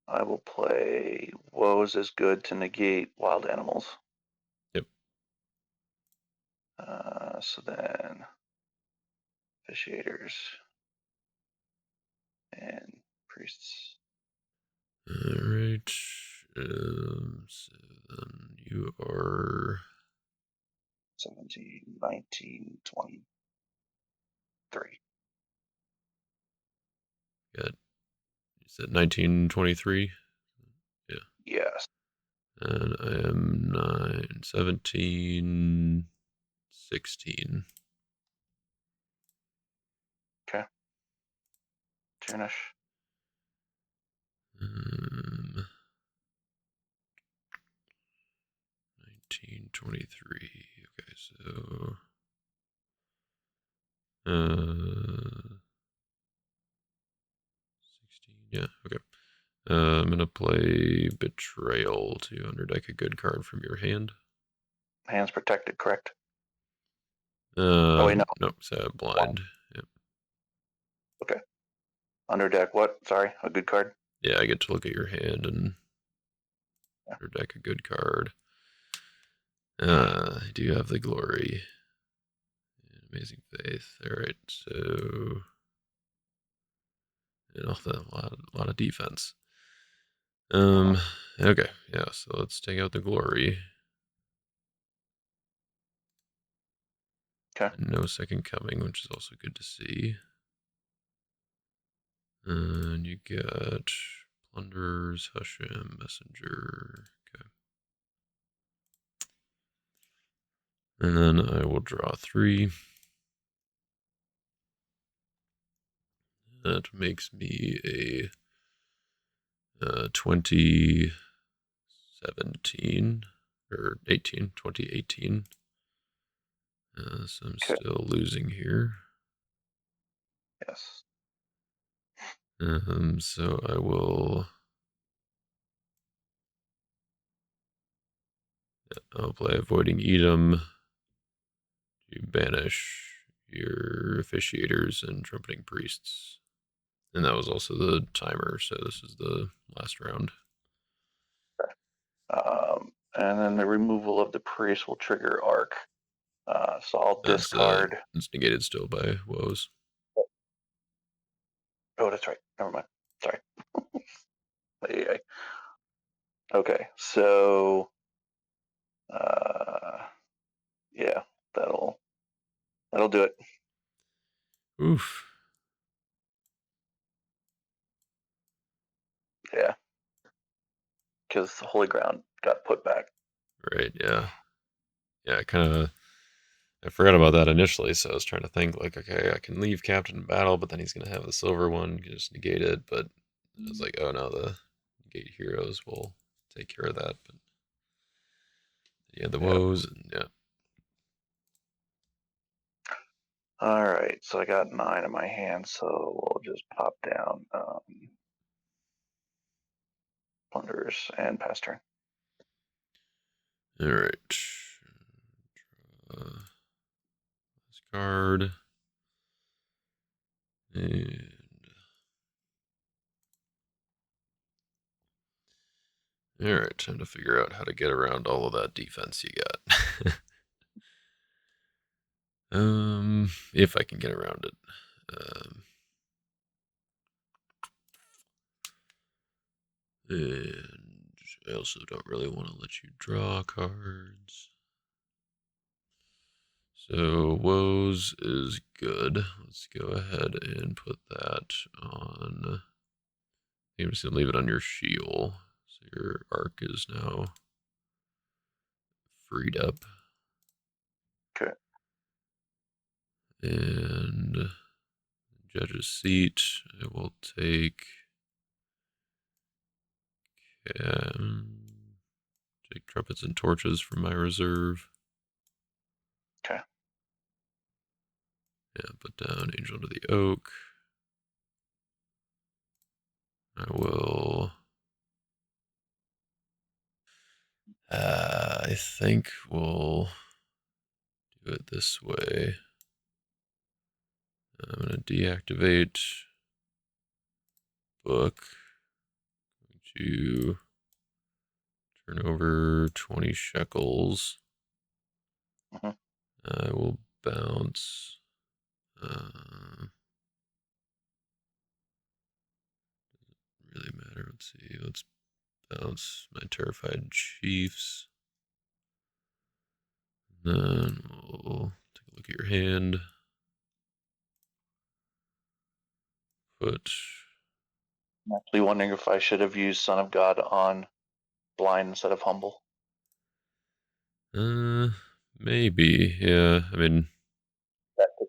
I will play Woes is good to negate wild animals. Yep. So then officiators and priests. All right. So then you are 17, 19, 23. got, you said 1923? Yeah. Yes. And I am 9, 17, 16. Okay. Turnish. 1923. Okay, so 16. Yeah, okay. I'm gonna play Betrayal to underdeck a good card from your hand. Hands protected, correct? Oh wait, no. No, so blind. Yep. Okay. Underdeck what? Sorry, a good card? Yeah, I get to look at your hand and Yeah. underdeck a good card. I do have the glory. Amazing faith. All right, so and a lot of defense. Okay, yeah. So let's take out the glory. Okay. And no second coming, which is also good to see. And you got plunderers, Hashem, messenger. Okay. And then I will draw 3. That makes me a 2017 or 18, 2018. So I'm Okay. still losing here. Yes. So I will. I'll play Avoiding Edom to banish your officiators and trumpeting priests. And that was also the timer, so this is the last round. And then the removal of the priest will trigger arc. So I'll discard. It's negated still by woes. Oh, that's right. Never mind. Sorry. Okay, so yeah, that'll do it. Oof. Yeah, because the holy ground got put back. Right, yeah. Yeah, I forgot about that initially, so I was trying to think, like, okay, I can leave Captain in battle, but then he's going to have the silver one, just negate it, but I was like, oh no, the negate heroes will take care of that, but yeah, the Yep. woes, and yeah. All right, so I got 9 in my hand, so we'll just pop down Plunderers and pass turn. All right. This card. And all right, time to figure out how to get around all of that defense you got. If I can get around it. And I also don't really want to let you draw cards. So woes is good. Let's go ahead and put that on. I'm just gonna leave it on your shield. So your arc is now freed up. Okay. And judge's seat. I will take trumpets and torches from my reserve. Okay. Yeah, put down Angel to the Oak. I will. I think we'll do it this way. I'm going to deactivate book. I'm going to turn over 20 shekels. Mm-hmm. I will bounce. Really matter. Let's see. Let's bounce my terrified chiefs. And then we'll take a look at your hand. Put. I'm actually wondering if I should have used Son of God on blind instead of humble. Maybe. Yeah. I mean,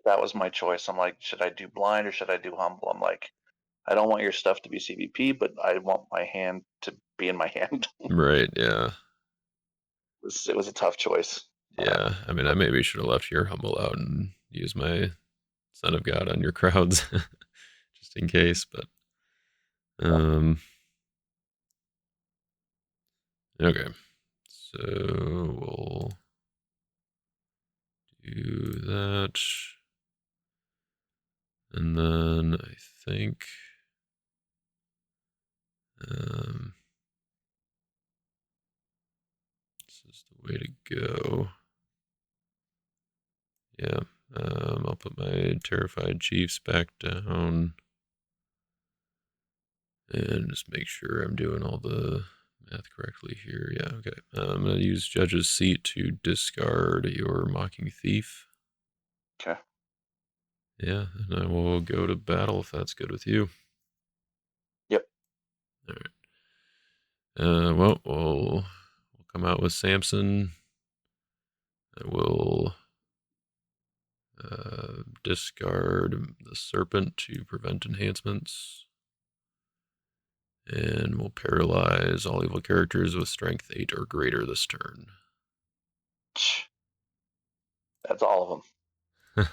That was my choice. I'm like, should I do blind or should I do humble? I'm like, I don't want your stuff to be CVP, but I want my hand to be in my hand. right. Yeah. It was a tough choice. Yeah. I mean, I maybe should have left your humble out and used my Son of God on your crowds just in case, but okay. So we'll do that. And then I think this is the way to go. Yeah. I'll put my terrified chiefs back down and just make sure I'm doing all the math correctly here. Yeah, okay. I'm going to use Judge's Seat to discard your Mocking Thief. Okay. Yeah, and I will go to battle if that's good with you. Yep. All right. Well, we'll come out with Samson. I will discard the Serpent to prevent enhancements. And we'll paralyze all evil characters with strength 8 or greater this turn. That's all of them.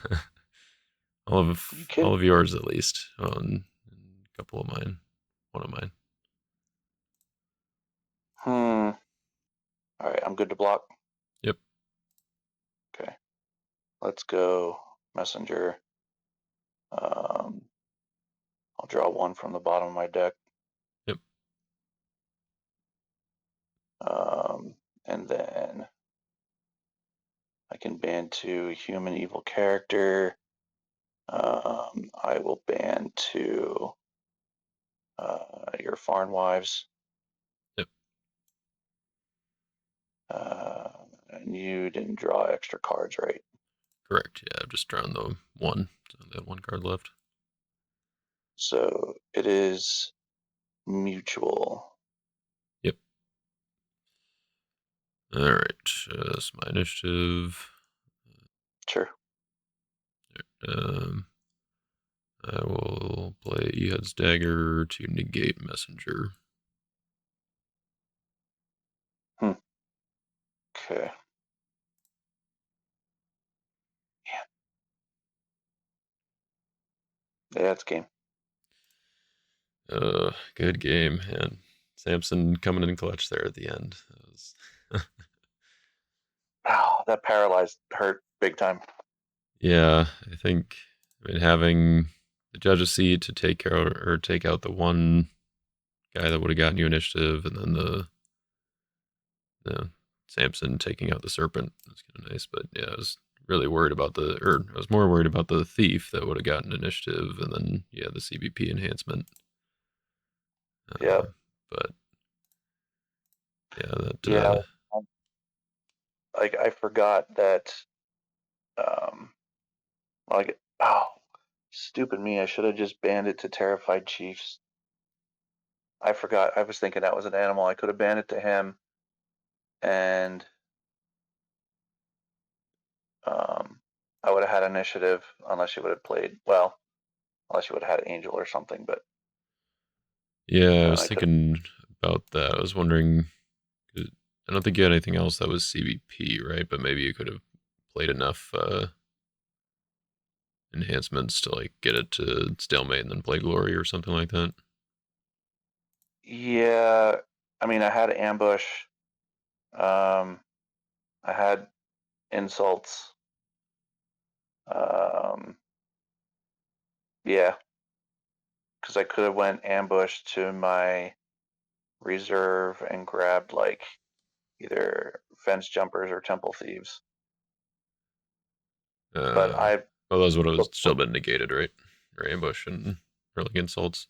all of yours at least. On a couple of mine. One of mine. All right, I'm good to block. Yep. Okay. Let's go messenger. I'll draw one from the bottom of my deck. Yep. And then I can ban 2 human evil character. I will ban 2 your foreign wives. Yep. And you didn't draw extra cards, right? Correct. Yeah, I've just drawn the one. So I have one card left. So it is mutual. Yep. All right. That's my initiative. Sure. I will play Ehud's Dagger to negate Messenger. Okay. Yeah, it's game. Good game, man. Samson coming in clutch there at the end. That was, Oh, that paralyzed hurt big time. yeah, I mean, having the judge's seat to take care or take out the one guy that would have gotten you initiative, and then the Samson taking out the serpent was kind of nice. But yeah, I was really worried about I was more worried about the thief that would have gotten initiative, and then yeah, the CBP enhancement. Yep. Uh, but yeah, that Yeah. um, Like I forgot that. Like, oh, stupid me! I should have just banned it to Terrified Chiefs. I forgot. I was thinking that was an animal. I could have banned it to him, and um, I would have had initiative unless you would have played well, unless you would have had Angel or something. But yeah, I then was I could. thinking about that. I was wondering. I don't think you had anything else that was CBP, right? But maybe you could have played enough enhancements to like get it to stalemate and then play glory or something like that. Yeah, I mean, I had ambush. Um, I had insults. Um, yeah, because I could have went ambush to my reserve and grabbed like either fence jumpers or temple thieves. But Uh, I, well, those would have still been negated, right? Or ambush and hurling insults.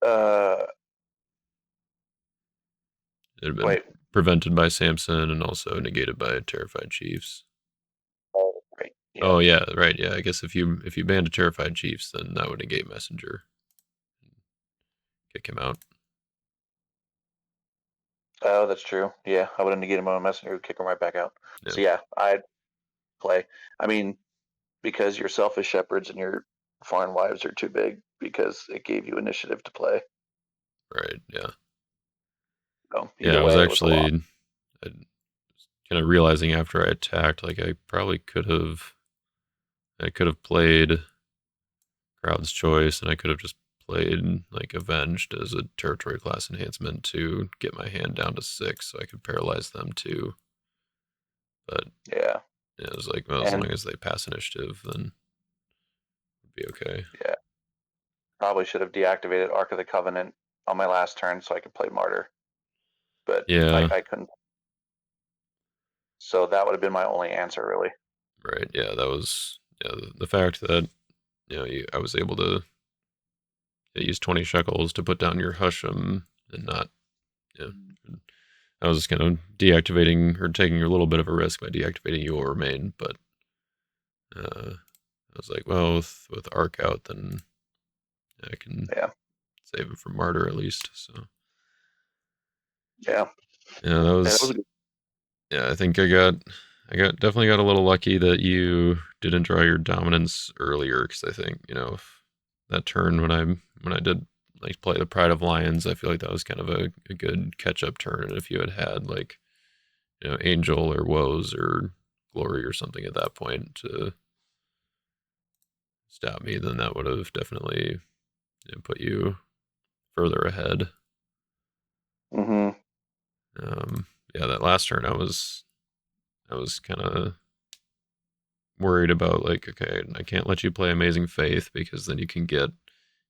uh, It had been wait, prevented by Samson and also negated by Terrified Chiefs. oh, right, yeah. Oh yeah, right. Yeah, I guess if you banned a Terrified Chiefs, then that would negate Messenger, kick him out. Oh, that's true. Yeah, I would have negated my own messenger, kick him right back out. Yeah, So yeah, I'd play. I mean, because your selfish shepherds and your foreign wives are too big because it gave you initiative to play. right. Yeah, So yeah. either I was way, it was a lot. actually kind of realizing after I attacked, like I probably I could have played Crowd's Choice, and I could have just played like Avenged as a territory class enhancement to get my hand down to 6, so I could paralyze them too. But Yeah, yeah, it was like, well, as and long as they pass initiative, then it'd be okay. yeah, probably should have deactivated Ark of the Covenant on my last turn so I could play Martyr, but Yeah, I couldn't. So that would have been my only answer, really. right. Yeah, that was yeah the fact that I was able to use 20 shekels to put down your Husham and not yeah. I was just kind of deactivating or taking a little bit of a risk by deactivating you will remain, but I was like, well, with Arc out, then I can Yeah, save him from Martyr at least. So yeah, yeah, that and it was was a good. yeah. I definitely got a little lucky that you didn't draw your dominance earlier because I think if that turn when I did like play the Pride of Lions, I feel like that was kind of a good catch up turn. And if you had like Angel or Woes or Glory or something at that point to stop me, then that would have definitely put you further ahead. Mm-hmm. Yeah, that last turn I was kind of worried about like, okay, I can't let you play Amazing Faith because then you can get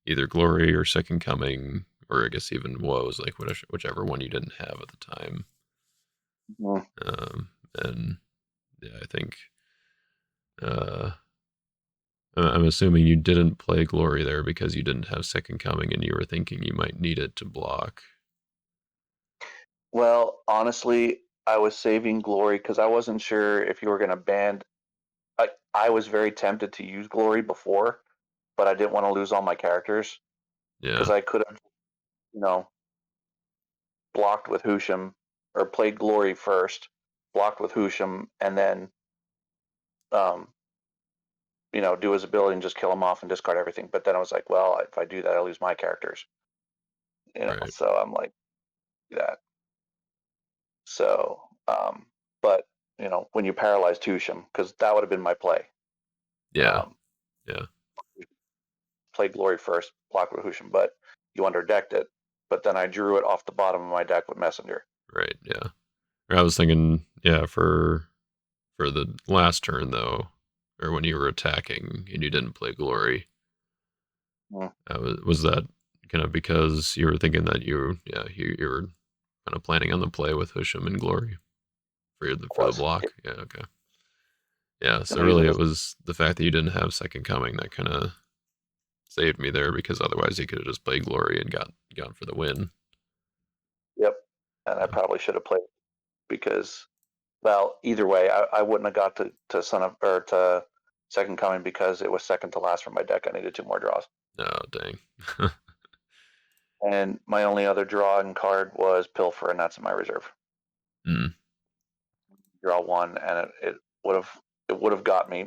either Glory or Second Coming, or I guess even Woes, like whichever one you didn't have at the time. Mm-hmm. And yeah, I think uh, I'm assuming you didn't play Glory there because you didn't have Second Coming and you were thinking you might need it to block. Well, honestly, I was saving Glory because I wasn't sure if you were going to ban. I was very tempted to use Glory before, but I didn't want to lose all my characters because Yeah, I could have, you know, blocked with Husham or played Glory first, blocked with Husham, and then, um, do his ability and just kill him off and discard everything. But then I was like, well, if I do that, I lose my characters, right. So I'm like that. So, but when you paralyzed Husham, because that would have been my play. Yeah, Um, yeah, play Glory first, block with Husham, but you underdecked it. but then I drew it off the bottom of my deck with Messenger. Right, yeah. I was thinking, yeah, for the last turn though, or when you were attacking and you didn't play Glory, Mm. was that kind of because you were thinking that you were kind of planning on the play with Husham and Glory for the Was block? Yeah, okay. Yeah, so gonna use really them it as was the fact that you didn't have Second Coming that kind of saved me there, because otherwise you could have just played Glory and gone for the win. yep. And I Yeah, probably should have played because, well, either way, I wouldn't have got to Son of or to Second Coming because it was second to last for my deck. I needed 2 more draws, oh dang. and my only other drawing card was Pilfer, and that's in my reserve. Mm, Draw one, and it would have got me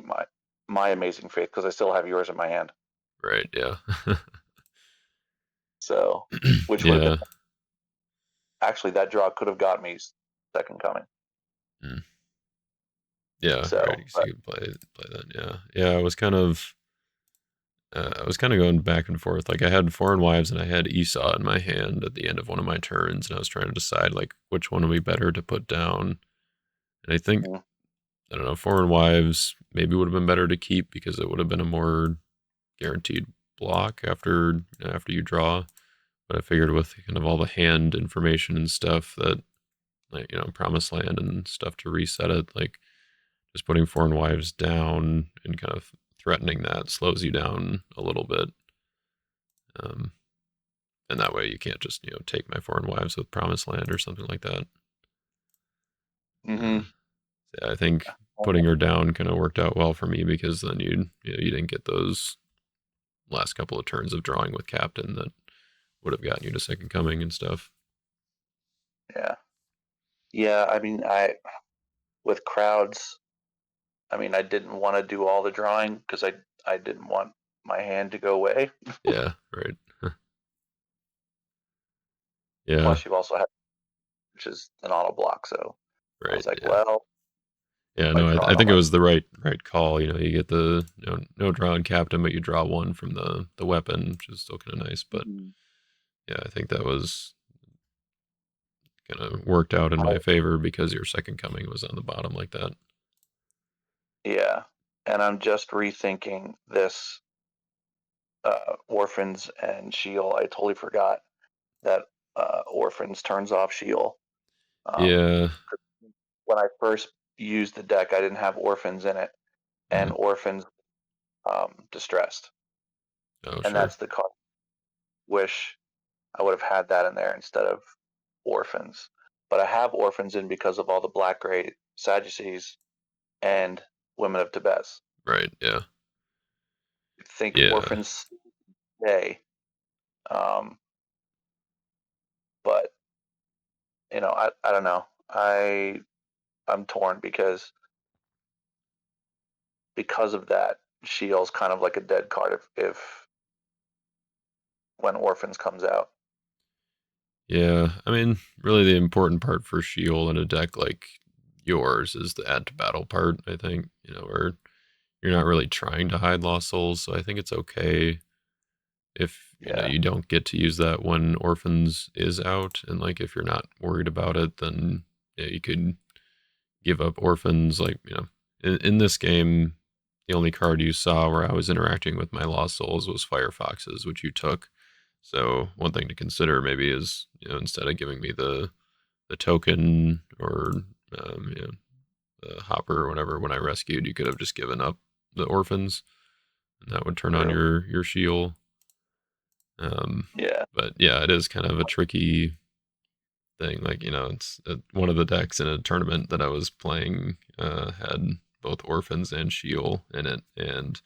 my amazing faith because I still have yours in my hand. right, yeah. So, which would have Yeah. been actually that draw could have got me Second Coming. Mm. Yeah, right. So, So you could play that. Yeah, yeah. I was kind of going back and forth. Like I had Foreign Wives and I had Esau in my hand at the end of one of my turns, and I was trying to decide like which one would be better to put down. And I think, mm, I don't know, Foreign Wives maybe would have been better to keep because it would have been a more guaranteed block after you draw. But I figured with kind of all the hand information and stuff that, like, Promised Land and stuff to reset it, like just putting Foreign Wives down and kind of threatening that slows you down a little bit. Um, and that way you can't just, take my Foreign Wives with Promised Land or something like that. Uh, mm-hmm. yeah, I think putting her down kind of worked out well for me because then you didn't get those last couple of turns of drawing with Captain that would have gotten you to Second Coming and stuff. Yeah, yeah. I mean, I with crowds. I mean, I didn't want to do all the drawing because I didn't want my hand to go away. Yeah, right. Yeah, Plus, you also have which is an auto block. So I right. was like, Yeah. well, Yeah, by no, I drawing all think it my was the right call. You get the no draw on Captain, but you draw one from the weapon, which is still kind of nice. But Mhm. yeah, I think that was kind of worked out in my I- favor because your Second Coming was on the bottom like that. yeah, and I'm just rethinking this orphans and Shield. I totally forgot that orphans turns off Shield. Um, Yeah. when I first used the deck, I didn't have orphans in it, and Mm. orphans distressed, Oh, and sure. that's the card. Wish I would have had that in there instead of orphans. But I have orphans in because of all the black gray Sadducees and women of Tibet. Right. Yeah. Think Yeah. orphans today, um, but I don't know. I'm torn because of that. Shield's kind of like a dead card if when orphans comes out. Yeah. I mean, really, the important part for Shield in a deck like yours is the add to battle part. I think where you're not really trying to hide lost souls, so I think it's okay if Yeah, you don't get to use that when Orphans is out, and like if you're not worried about it, then yeah, you could give up Orphans. Like in this game, the only card you saw where I was interacting with my lost souls was Firefoxes, which you took. So one thing to consider maybe is instead of giving me the token or the hopper or whatever when I rescued, you could have just given up the orphans, and that would turn on true. your shield. Yeah, But yeah, it is kind of a tricky thing. Like it's one of the decks in a tournament that I was playing had both orphans and shield in it, and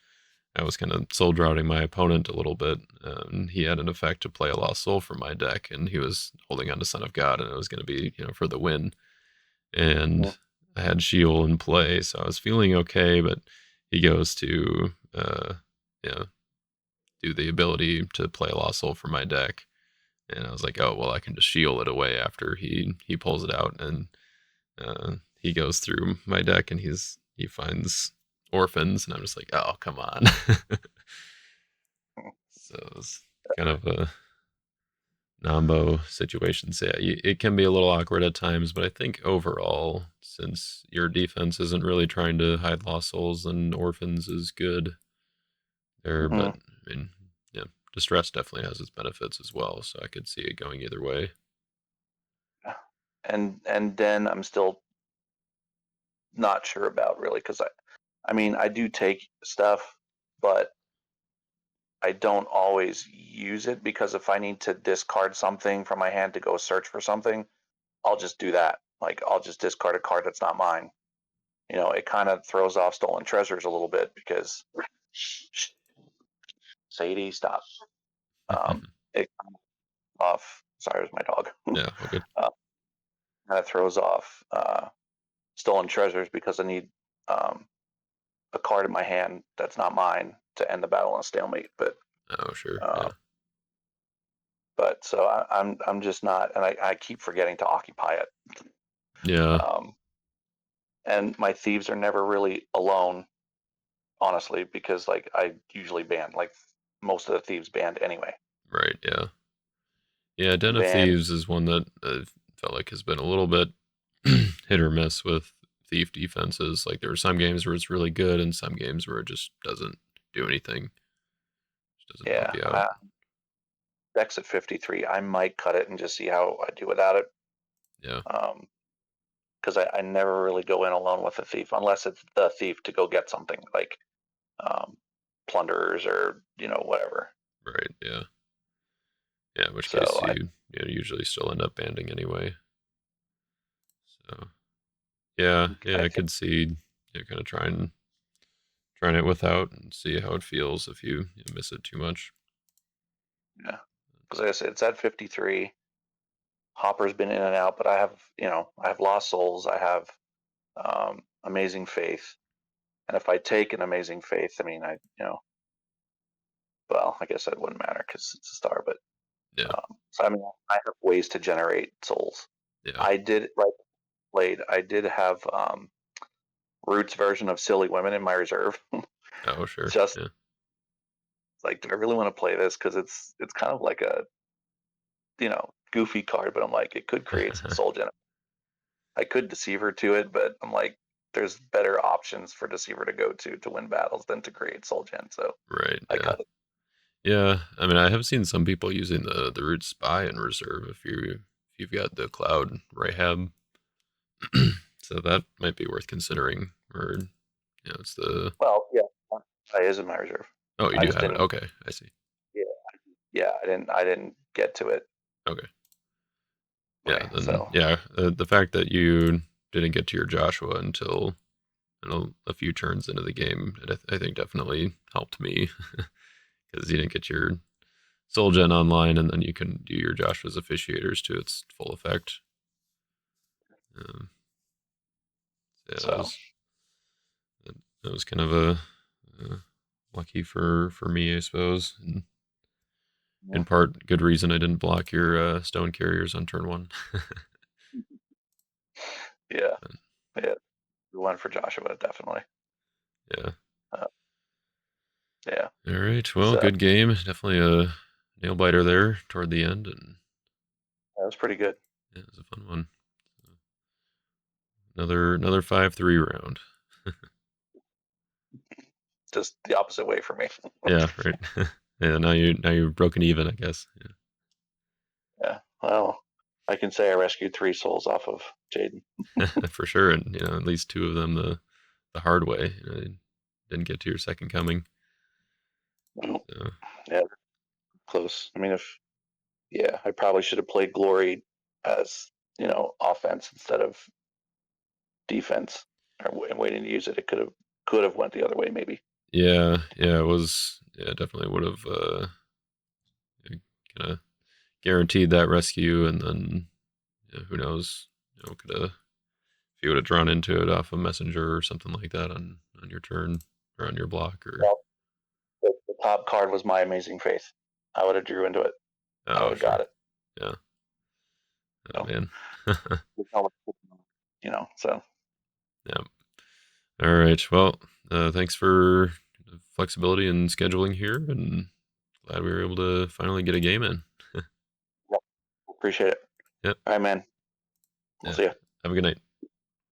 I was kind of soul droughting my opponent a little bit. He had an effect to play a lost soul from my deck, and he was holding on to Son of God, and it was going to be for the win. And mhm, I had shield in play, so I was feeling okay. But he goes to you know do the ability to play a lost soul from my deck, and I was like, oh well, I can just shield it away after he pulls it out, and he goes through my deck and he finds orphans, and I'm just like, oh come on. mhm. So it's kind of a Nambo situations. Yeah, it can be a little awkward at times, but I think overall, since your defense isn't really trying to hide lost souls, then orphans is good there. Hmm. But I mean, yeah, distress definitely has its benefits as well. So I could see it going either way. And then I'm still not sure about really because I mean I do take stuff, but I don't always use it because if I need to discard something from my hand to go search for something, I'll just do that. Like I'll just discard a card that's not mine. It kind of throws off stolen treasures a little bit because Sadie, stop. It off. Sorry, it was my dog. Yeah, all good. Kind of throws off stolen treasures because I need um, a card in my hand that's not mine to end the battle in a stalemate. But Oh, sure. uh, Yeah. so I'm just not, and I keep forgetting to occupy it. Yeah. Um, and my thieves are never really alone, honestly, because like I usually ban like most of the thieves banned anyway. Right. Yeah. Yeah. Den of Ban, Thieves is one that I felt like has been a little bit hit or miss with thief defenses. Like there are some games where it's really good, and some games where it just doesn't do anything. Just doesn't help yeah, you out. decks at 53. I might cut it and just see how I do without it. Yeah. Because I never really go in alone with a thief unless it's the thief to go get something like um, plunderers or whatever. Right. Yeah. Yeah. In which case So you usually still end up banding anyway. So yeah. Yeah. I I think could see kind of trying it without and see how it feels if you miss it too much. yeah, because like I said, it's at 53. Hopper's been in and out, but I have Lost Souls, I have Amazing Faith, and if I take an Amazing Faith, I mean well, I guess that wouldn't matter because it's a star, but Yeah. so I mean I have ways to generate souls. Yeah. I did like played. I did have Roots version of Silly Women in my reserve. Oh, sure. Just Yeah. like, do I really want to play this? Because it's kind of like a goofy card, but I'm like, it could create some soul gen. I could Deceiver to it, but I'm like, there's better options for Deceiver to go to win battles than to create soul gen. So Right. I Yeah. cut it. Yeah, I mean, I have seen some people using the root spy in reserve if you've got the cloud Rahab, so that might be worth considering. Or it's the Well, yeah, I is in my reserve. oh, you I do just have it. didn't. Okay, I see. Yeah, yeah, I didn't get to it. Okay, yeah, Okay, then so yeah, the fact that you didn't get to your Joshua until a few turns into the game, I think definitely helped me because you didn't get your Soul Gen online, and then you can do your Joshua's officiators to its full effect. Um, yeah, so that was kind of a lucky for me, I suppose. And yeah, in part, good reason I didn't block your stone carriers on turn one. yeah, yeah. The one for Joshua definitely. Yeah. Uh, yeah, All right. Well, so good game. Definitely a nail biter there toward the end, and that was pretty good. yeah, it was a fun one. Another 5-3 round. Just the opposite way for me. Yeah. Right. Yeah. Now you've broken even, I guess. Yeah. Well, I can say I rescued 3 souls off of Jaden. Yeah. For sure, and at least two of them the hard way. Didn't get to your second coming. Well, So, yeah, close. I mean, if yeah, I probably should have played Glory as offense instead of defense, or waiting to use it. It could have went the other way maybe. yeah. Yeah. It was. Yeah. Definitely would have kind of guaranteed that rescue, and then who knows? Could have if you would have drawn into it off a messenger or something like that on your turn or on your block or Well, the top card was my Amazing Faith. I would have drew into it. I would oh have sure got it. yeah oh So, man so yeah all right well thanks for the flexibility and scheduling here and glad we were able to finally get a game in. Appreciate it. Yep. All right, man. We'll Yeah. see you. Have a good night.